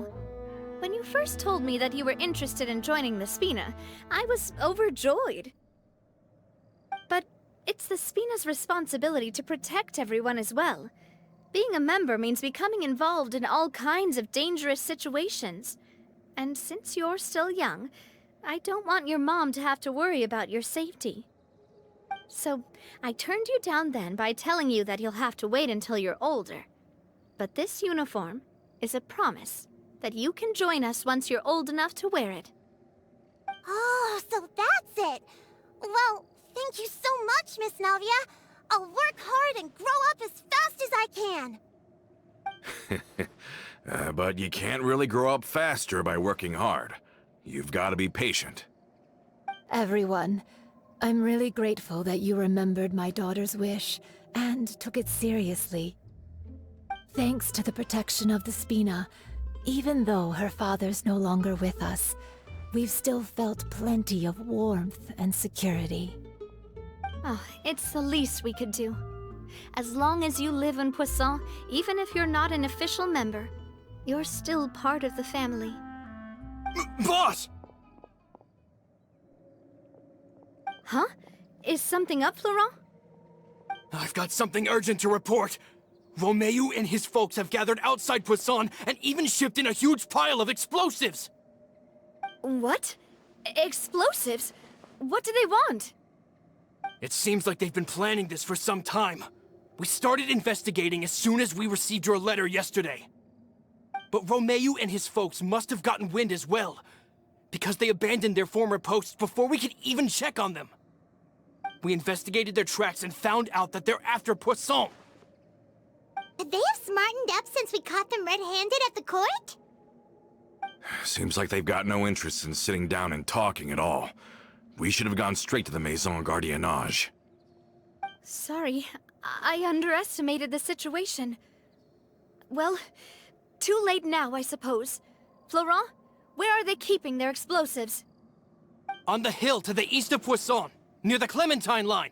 When you first told me that you were interested in joining the Spina, I was overjoyed. But it's the Spina's responsibility to protect everyone as well. Being a member means becoming involved in all kinds of dangerous situations. And since you're still young, I don't want your mom to have to worry about your safety. So I turned you down then by telling you that you'll have to wait until you're older. But this uniform is a promise that you can join us once you're old enough to wear it. Oh, so that's it! Well, thank you so much, Miss Navia! I'll work hard and grow up as fast as I can! But you can't really grow up faster by working hard. You've got to be patient. Everyone, I'm really grateful that you remembered my daughter's wish and took it seriously. Thanks to the protection of the Spina, even though her father's no longer with us, we've still felt plenty of warmth and security. Oh, it's the least we could do. As long as you live in Poisson, even if you're not an official member, you're still part of the family. Boss! Huh? Is something up, Florent? I've got something urgent to report. Romeu and his folks have gathered outside Poisson and even shipped in a huge pile of explosives! What? Explosives? What do they want? It seems like they've been planning this for some time. We started investigating as soon as we received your letter yesterday. But Romeu and his folks must have gotten wind as well, because they abandoned their former posts before we could even check on them. We investigated their tracks and found out that they're after Poisson. Could they have smartened up since we caught them red-handed at the court? Seems like they've got no interest in sitting down and talking at all. We should have gone straight to the Maison Gardiennage. Sorry, I underestimated the situation. Well, too late now, I suppose. Florent, where are they keeping their explosives? On the hill to the east of Poisson, near the Clementine line.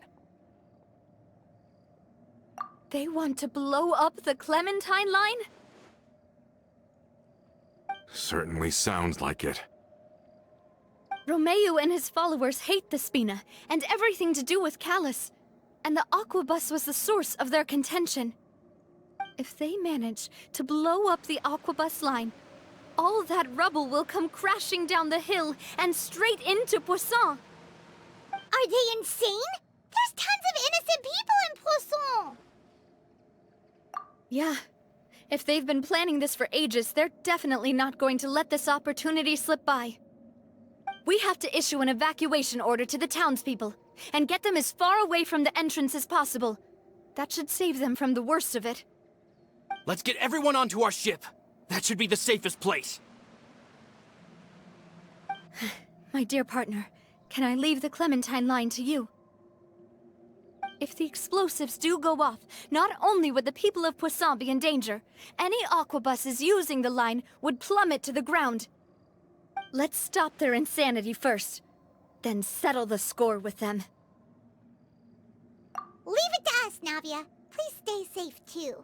They want to blow up the Clementine line? Certainly sounds like it. Romeu and his followers hate the Spina and everything to do with Callus. And the Aquabus was the source of their contention. If they manage to blow up the Aquabus line, all that rubble will come crashing down the hill and straight into Poisson. Are they insane? There's tons of innocent people in Poisson! Yeah, If they've been planning this for ages, they're definitely not going to let this opportunity slip by. We have to issue an evacuation order to the townspeople, and get them as far away from the entrance as possible. That should save them from the worst of it. Let's get everyone onto our ship. That should be the safest place. My dear partner, can I leave the Clementine line to you? If the explosives do go off, not only would the people of Poisson be in danger, any aquabuses using the line would plummet to the ground. Let's stop their insanity first, then settle the score with them. Leave it to us, Navia. Please stay safe, too.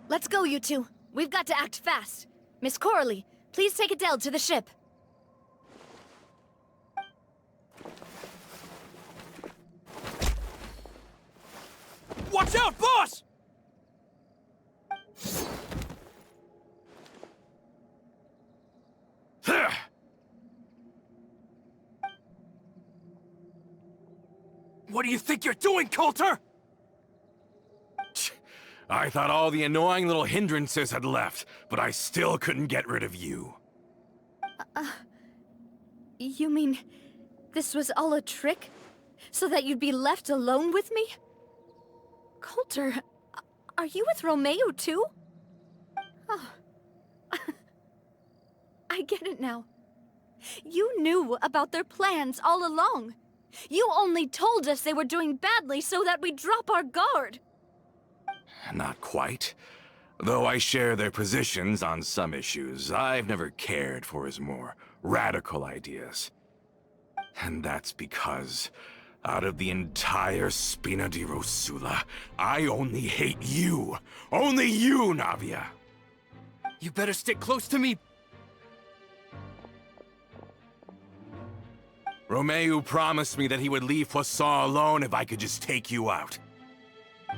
Let's go, you two. We've got to act fast. Miss Coralie, please take Adele to the ship. Watch out, boss! What do you think you're doing, Coulter? I thought all the annoying little hindrances had left, but I still couldn't get rid of you. You mean this was all a trick? So that you'd be left alone with me? Coulter, are you with Romeo too? Oh. I get it now. You knew about their plans all along. You only told us they were doing badly so that we'd drop our guard. Not quite. Though I share their positions on some issues, I've never cared for his more radical ideas. And that's because, out of the entire Spina di Rosula, I only hate you. Only you, Navia. You better stick close to me. Romeo promised me that he would leave Poisson alone if I could just take you out.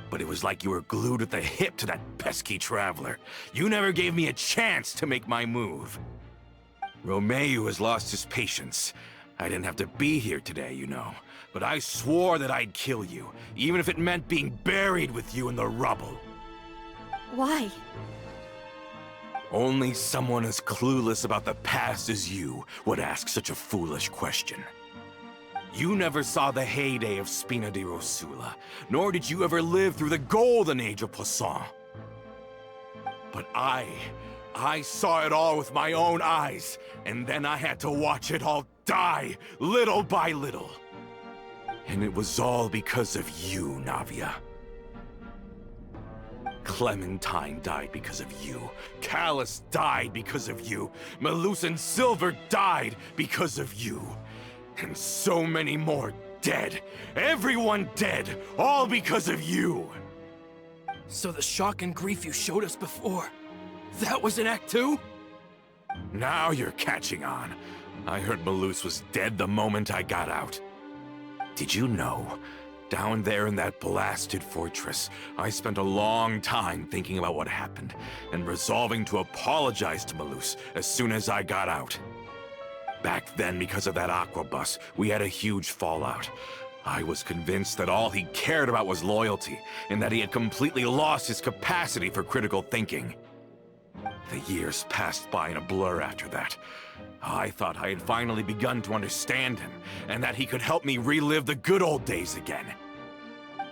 But it was like you were glued at the hip to that pesky traveler. You never gave me a chance to make my move. Romeo has lost his patience. I didn't have to be here today, you know. But I swore that I'd kill you, even if it meant being buried with you in the rubble. Why? Only someone as clueless about the past as you would ask such a foolish question. You never saw the heyday of Spina di Rosula, nor did you ever live through the golden age of Poisson. But I saw it all with my own eyes, and then I had to watch it all die, little by little. And it was all because of you, Navia. Clementine died because of you. Callus died because of you. Malus and Silver died because of you. And so many more dead. Everyone dead, all because of you. So the shock and grief you showed us before, that was in Act 2? Now you're catching on. I heard Malus was dead the moment I got out. Did you know? Down there in that blasted fortress, I spent a long time thinking about what happened, and resolving to apologize to Malus as soon as I got out. Back then, because of that aquabus, we had a huge fallout. I was convinced that all he cared about was loyalty, and that he had completely lost his capacity for critical thinking. The years passed by in a blur after that. I thought I had finally begun to understand him, and that he could help me relive the good old days again.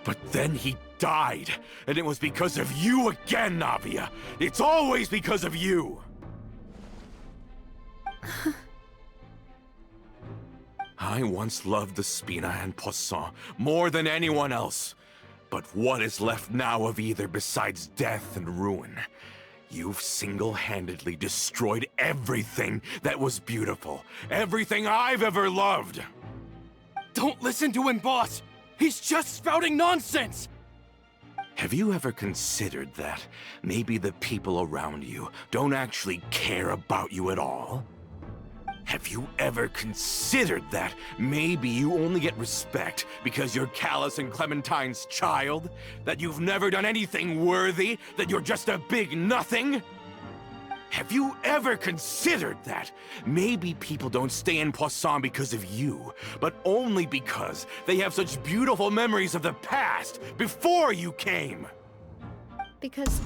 But then he died, and it was because of you again, Navia! It's always because of you! I once loved the Spina and Poisson more than anyone else. But what is left now of either besides death and ruin? You've single-handedly destroyed everything that was beautiful. Everything I've ever loved! Don't listen to him, boss! He's just spouting nonsense! Have you ever considered that maybe the people around you don't actually care about you at all? Have you ever considered that maybe you only get respect because you're Callus and Clementine's child? That you've never done anything worthy? That you're just a big nothing? Have you ever considered that? Maybe people don't stay in Poisson because of you, but only because they have such beautiful memories of the past, before you came! Because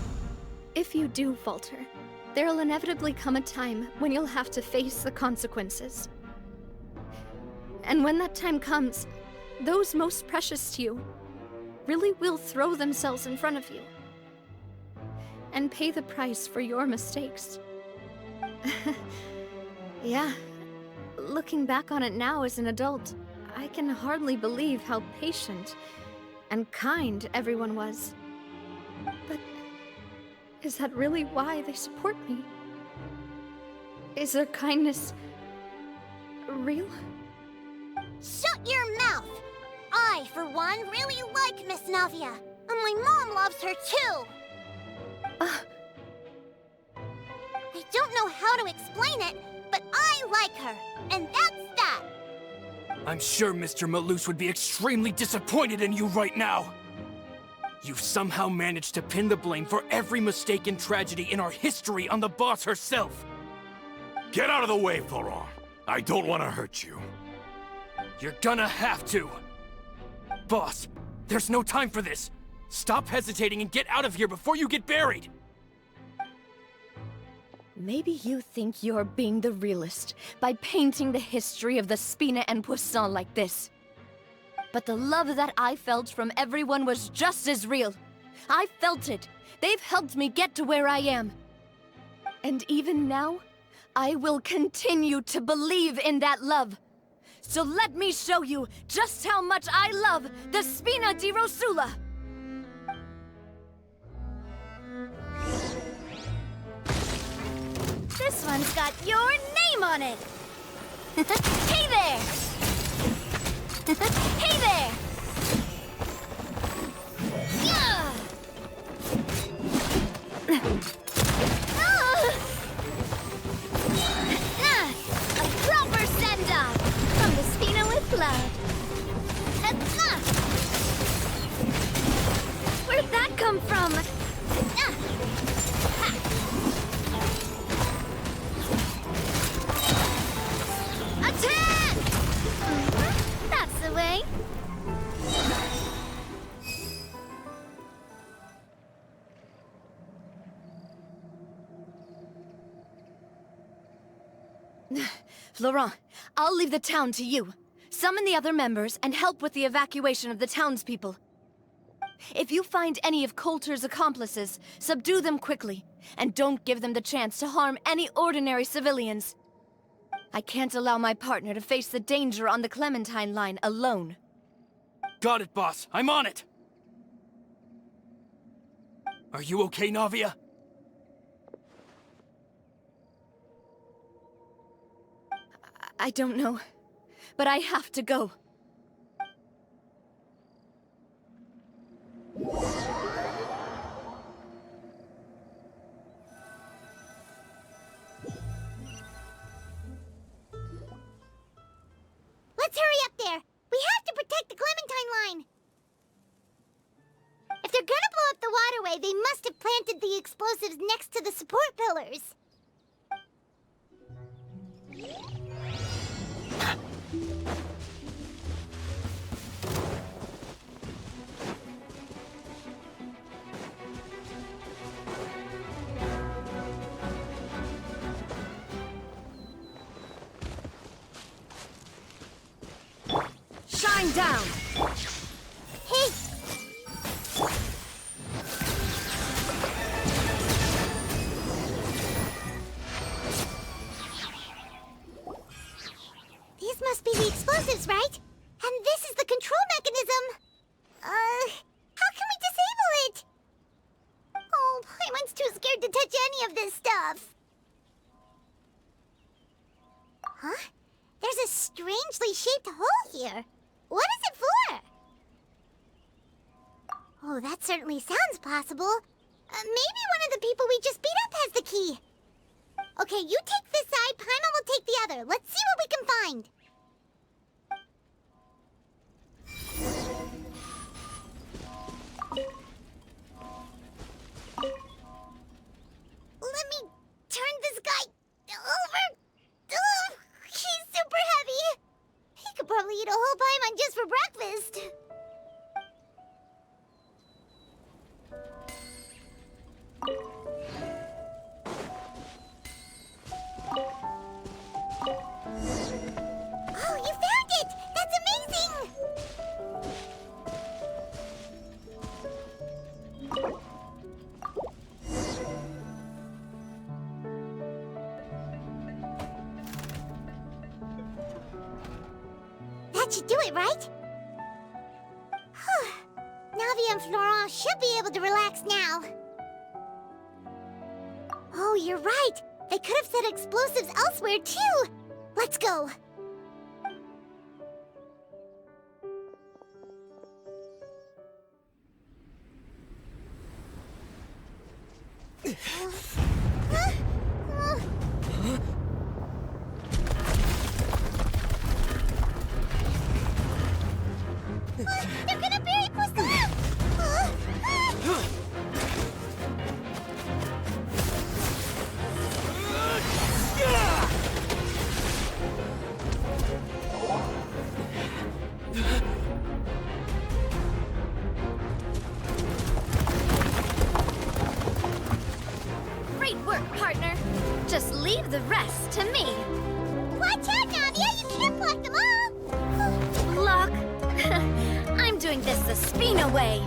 if you do falter, there'll inevitably come a time when you'll have to face the consequences. And when that time comes, those most precious to you really will throw themselves in front of you and pay the price for your mistakes. Yeah, looking back on it now as an adult, I can hardly believe how patient and kind everyone was. But is that really why they support me? Is their kindness real? Shut your mouth! I, for one, really like Miss Navia. And my mom loves her too! I don't know how to explain it, but I like her. And that's that! I'm sure Mr. Malus would be extremely disappointed in you right now. You've somehow managed to pin the blame for every mistake and tragedy in our history on the boss herself. Get out of the way, Florent. I don't want to hurt you. You're gonna have to. Boss, there's no time for this. Stop hesitating and get out of here before you get buried. Maybe you think you're being the realist by painting the history of the Spina and Poisson like this. But the love that I felt from everyone was just as real. I felt it. They've helped me get to where I am. And even now, I will continue to believe in that love. So let me show you just how much I love the Spina di Rosula! This one's got your name on it! Hey there! Hey there! Yeah! A proper send-off from the Spina with love. Where'd that come from? Attack! That's the way. Florent, I'll leave the town to you. Summon the other members and help with the evacuation of the townspeople. If you find any of Coulter's accomplices, subdue them quickly, and don't give them the chance to harm any ordinary civilians. I can't allow my partner to face the danger on the Clementine line alone. Got it, boss. I'm on it. Are you okay, Navia? I don't know, but I have to go. Let's hurry up there! We have to protect the Clementine line! If they're gonna blow up the waterway, they must have planted the explosives next to the support pillars. Shine down! Hey! These must be the explosives, right? And this is the control mechanism! How can we disable it? Oh, Paimon's too scared to touch any of this stuff. Huh? There's a strangely shaped hole here. What is it for? Oh, that certainly sounds possible. Maybe one of the people we just beat up has the key. Okay, you take this side, Paimon will take the other. Let's see what we can find. Let me turn probably eat a whole paimon just for breakfast. Oh, you found it! That's amazing! That should do it, right? Navi and Florent should be able to relax now. Oh, you're right. They could have set explosives elsewhere, too. Let's go. They're gonna bury Poisson! Great work, partner. Just leave the rest to me. Watch out, Navia! You can't block them all! Block. I'm doing this the Spina way.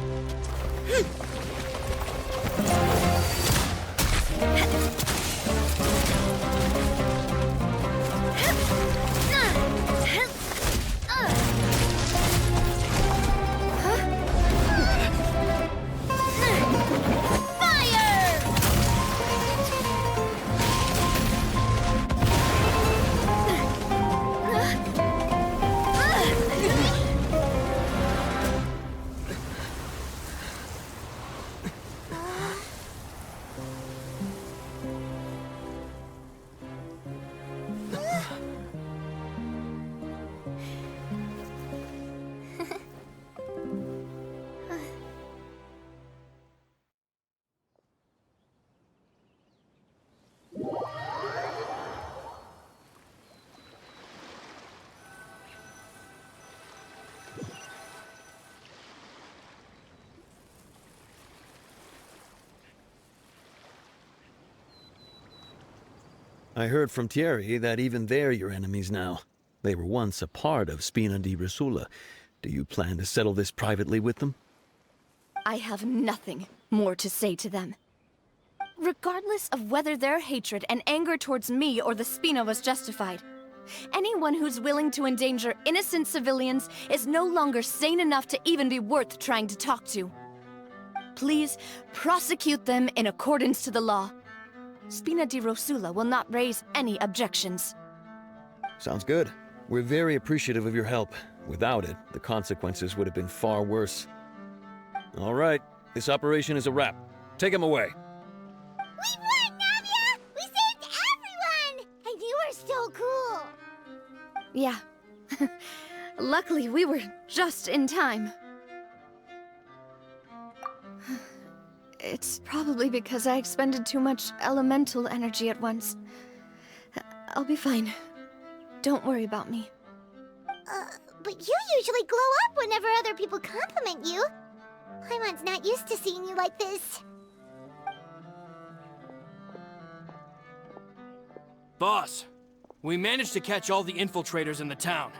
I heard from Thierry that even they're your enemies now. They were once a part of Spina di Rosula. Do you plan to settle this privately with them? I have nothing more to say to them. Regardless of whether their hatred and anger towards me or the Spina was justified, anyone who's willing to endanger innocent civilians is no longer sane enough to even be worth trying to talk to. Please prosecute them in accordance to the law. Spina di Rosula will not raise any objections. Sounds good. We're very appreciative of your help. Without it, the consequences would have been far worse. All right, this operation is a wrap. Take him away. We won, Navia! We saved everyone! And you were so cool! Yeah. Luckily, we were just in time. It's probably because I expended too much elemental energy at once. I'll be fine. Don't worry about me. But you usually glow up whenever other people compliment you. Paimon's not used to seeing you like this. Boss, we managed to catch all the infiltrators in the town.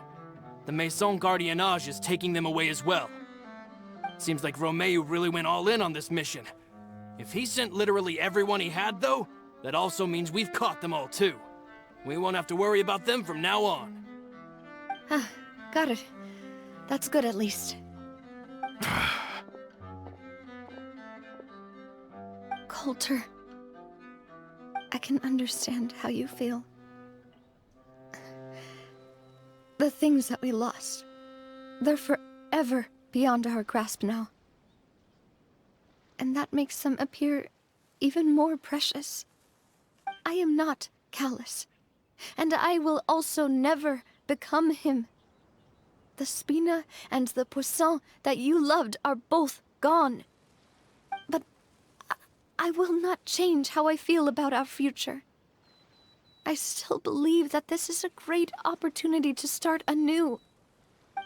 The Maison Gardiennage is taking them away as well. Seems like Romeu really went all in on this mission. If he sent literally everyone he had, though, that also means we've caught them all, too. We won't have to worry about them from now on. Got it. That's good, at least. Coulter, I can understand how you feel. The things that we lost, they're forever beyond our grasp now. And that makes them appear even more precious. I am not callous, and I will also never become him. The Spina and the Poisson that you loved are both gone. But I will not change how I feel about our future. I still believe that this is a great opportunity to start anew.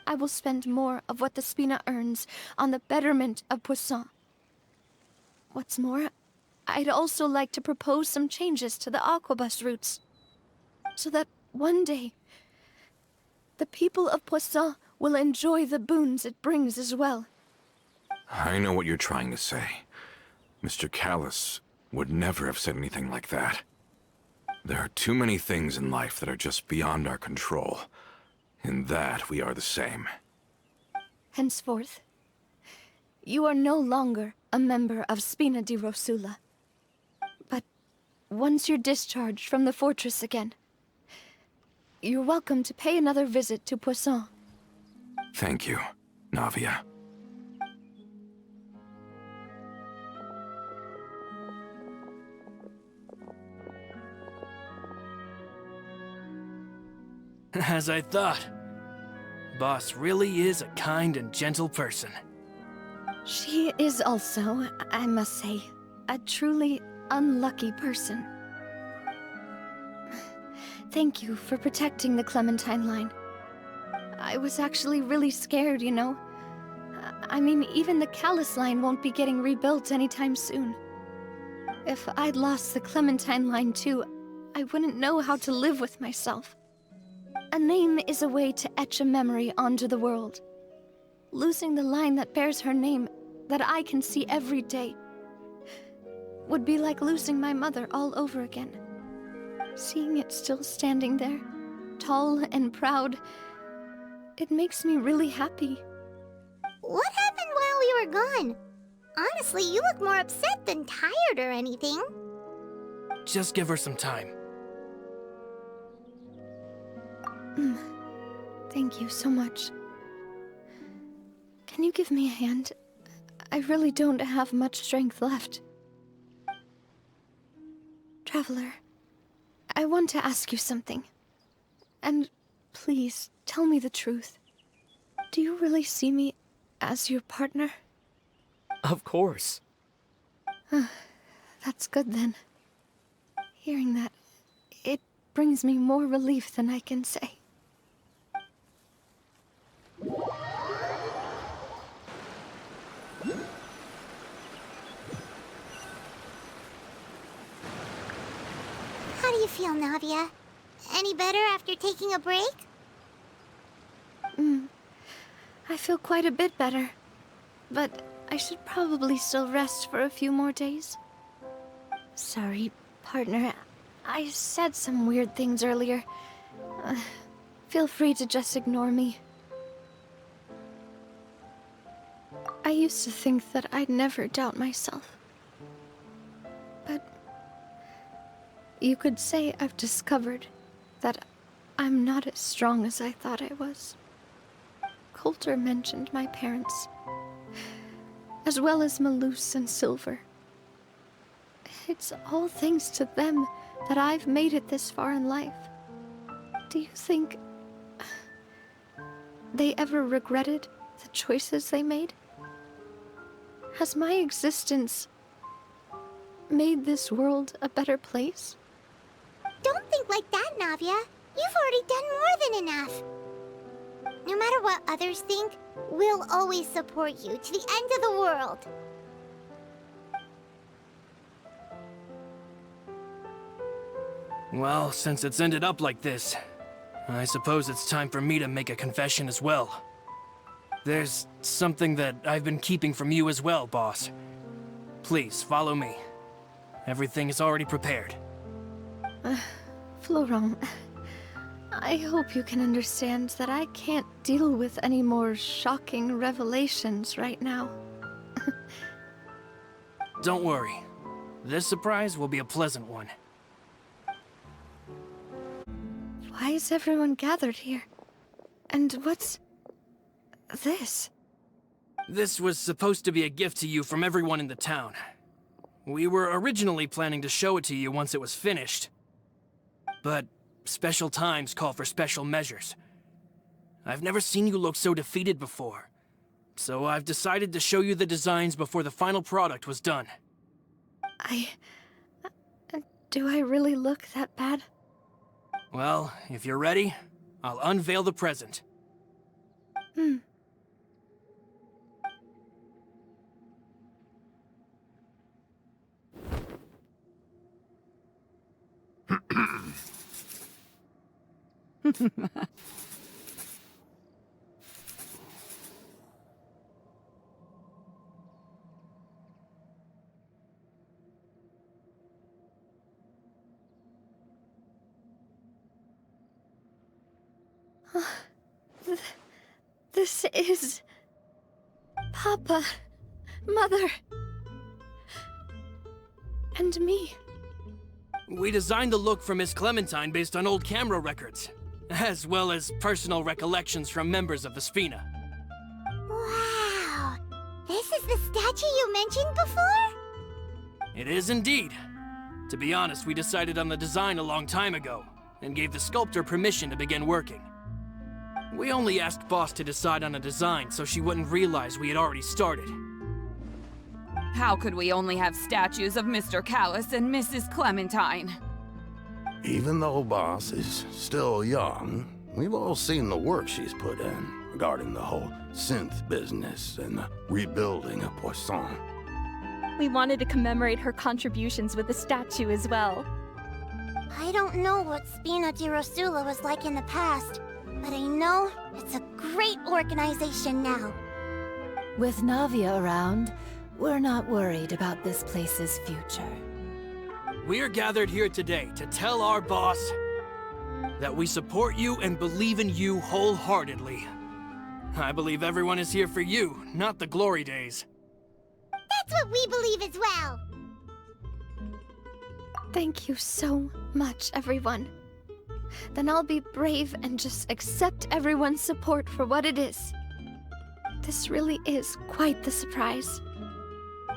I will spend more of what the Spina earns on the betterment of Poisson. What's more, I'd also like to propose some changes to the Aquabus routes, so that one day, the people of Poisson will enjoy the boons it brings as well. I know what you're trying to say. Mr. Callus would never have said anything like that. There are too many things in life that are just beyond our control. In that, we are the same. Henceforth, you are no longer a member of Spina di Rosula. But once you're discharged from the fortress again, you're welcome to pay another visit to Poisson. Thank you, Navia. As I thought. Boss really is a kind and gentle person. She is also, I must say, a truly unlucky person. Thank you for protecting the Clementine line. I was actually really scared, you know. I mean, even the Callus line won't be getting rebuilt anytime soon. If I'd lost the Clementine line too, I wouldn't know how to live with myself. A name is a way to etch a memory onto the world. Losing the line that bears her name, that I can see every day, would be like losing my mother all over again. Seeing it still standing there, tall and proud, it makes me really happy. What happened while we were gone? Honestly, you look more upset than tired or anything. Just give her some time. Thank you so much. Can you give me a hand? I really don't have much strength left. Traveler, I want to ask you something. And please, tell me the truth. Do you really see me as your partner? Of course. That's good then. Hearing that, it brings me more relief than I can say. How do you feel, Navia? Any better after taking a break? I feel quite a bit better. But I should probably still rest for a few more days. Sorry, partner. I said some weird things earlier. Feel free to just ignore me. I used to think that I'd never doubt myself. But you could say I've discovered that I'm not as strong as I thought I was. Coulter mentioned my parents, as well as Malus and Silver. It's all thanks to them that I've made it this far in life. Do you think they ever regretted the choices they made? Has my existence made this world a better place? Don't think like that, Navia. You've already done more than enough. No matter what others think, we'll always support you to the end of the world. Well, since it's ended up like this, I suppose it's time for me to make a confession as well. There's something that I've been keeping from you as well, boss. Please, follow me. Everything is already prepared. Florent, I hope you can understand that I can't deal with any more shocking revelations right now. Don't worry. This surprise will be a pleasant one. Why is everyone gathered here? And what's this? This was supposed to be a gift to you from everyone in the town. We were originally planning to show it to you once it was finished. But special times call for special measures. I've never seen you look so defeated before. So I've decided to show you the designs before the final product was done. Do I really look that bad? Well, if you're ready, I'll unveil the present. This is... Papa, Mother, and me. We designed the look for Miss Clementine based on old camera records, as well as personal recollections from members of the Spina. Wow! This is the statue you mentioned before? It is indeed. To be honest, we decided on the design a long time ago, and gave the sculptor permission to begin working. We only asked Boss to decide on a design so she wouldn't realize we had already started. How could we only have statues of Mr. Callus and Mrs. Clementine? Even though Boss is still young, we've all seen the work she's put in regarding the whole synth business and the rebuilding of Poisson. We wanted to commemorate her contributions with a statue as well. I don't know what Spina di Rosula was like in the past, but I know it's a great organization now. With Navia around, we're not worried about this place's future. We're gathered here today to tell our boss that we support you and believe in you wholeheartedly. I believe everyone is here for you, not the glory days. That's what we believe as well! Thank you so much, everyone. Then I'll be brave and just accept everyone's support for what it is. This really is quite the surprise.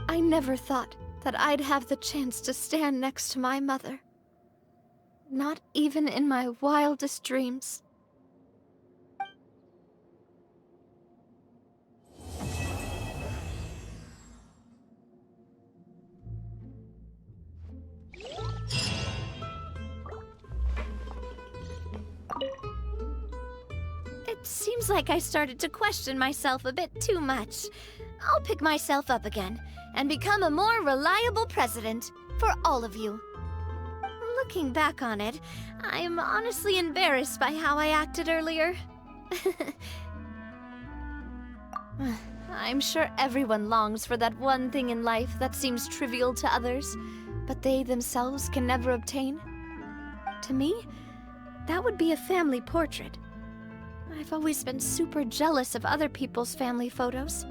I never thought that I'd have the chance to stand next to my mother. Not even in my wildest dreams. It seems like I started to question myself a bit too much. I'll pick myself up again and become a more reliable president for all of you. Looking back on it, I'm honestly embarrassed by how I acted earlier. I'm sure everyone longs for that one thing in life that seems trivial to others, but they themselves can never obtain. To me, that would be a family portrait. I've always been super jealous of other people's family photos.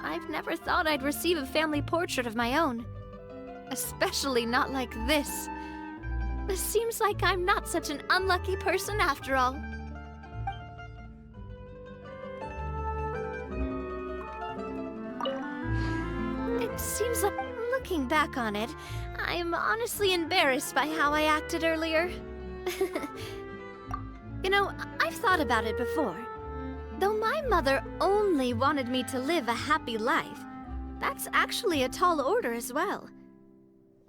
I've never thought I'd receive a family portrait of my own. Especially not like this. It seems like I'm not such an unlucky person after all. It seems like, looking back on it, I'm honestly embarrassed by how I acted earlier. You know, I've thought about it before. Though my mother only wanted me to live a happy life, that's actually a tall order as well.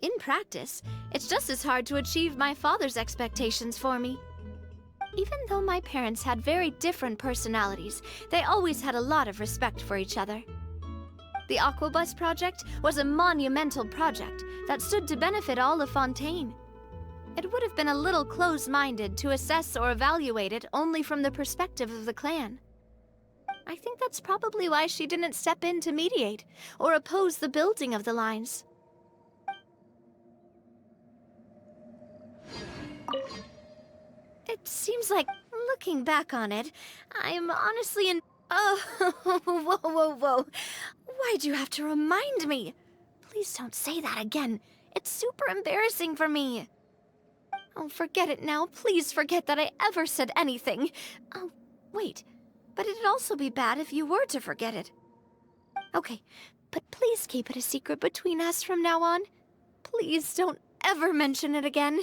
In practice, it's just as hard to achieve my father's expectations for me. Even though my parents had very different personalities, they always had a lot of respect for each other. The Aquabus project was a monumental project that stood to benefit all of Fontaine. It would have been a little close-minded to assess or evaluate it only from the perspective of the clan. I think that's probably why she didn't step in to mediate or oppose the building of the lines. It seems like, looking back on it, I'm honestly in... Oh, whoa. Why'd you have to remind me? Please don't say that again. It's super embarrassing for me. Oh, forget it now. Please forget that I ever said anything. Oh, wait. But it'd also be bad if you were to forget it. Okay, but please keep it a secret between us from now on. Please don't ever mention it again.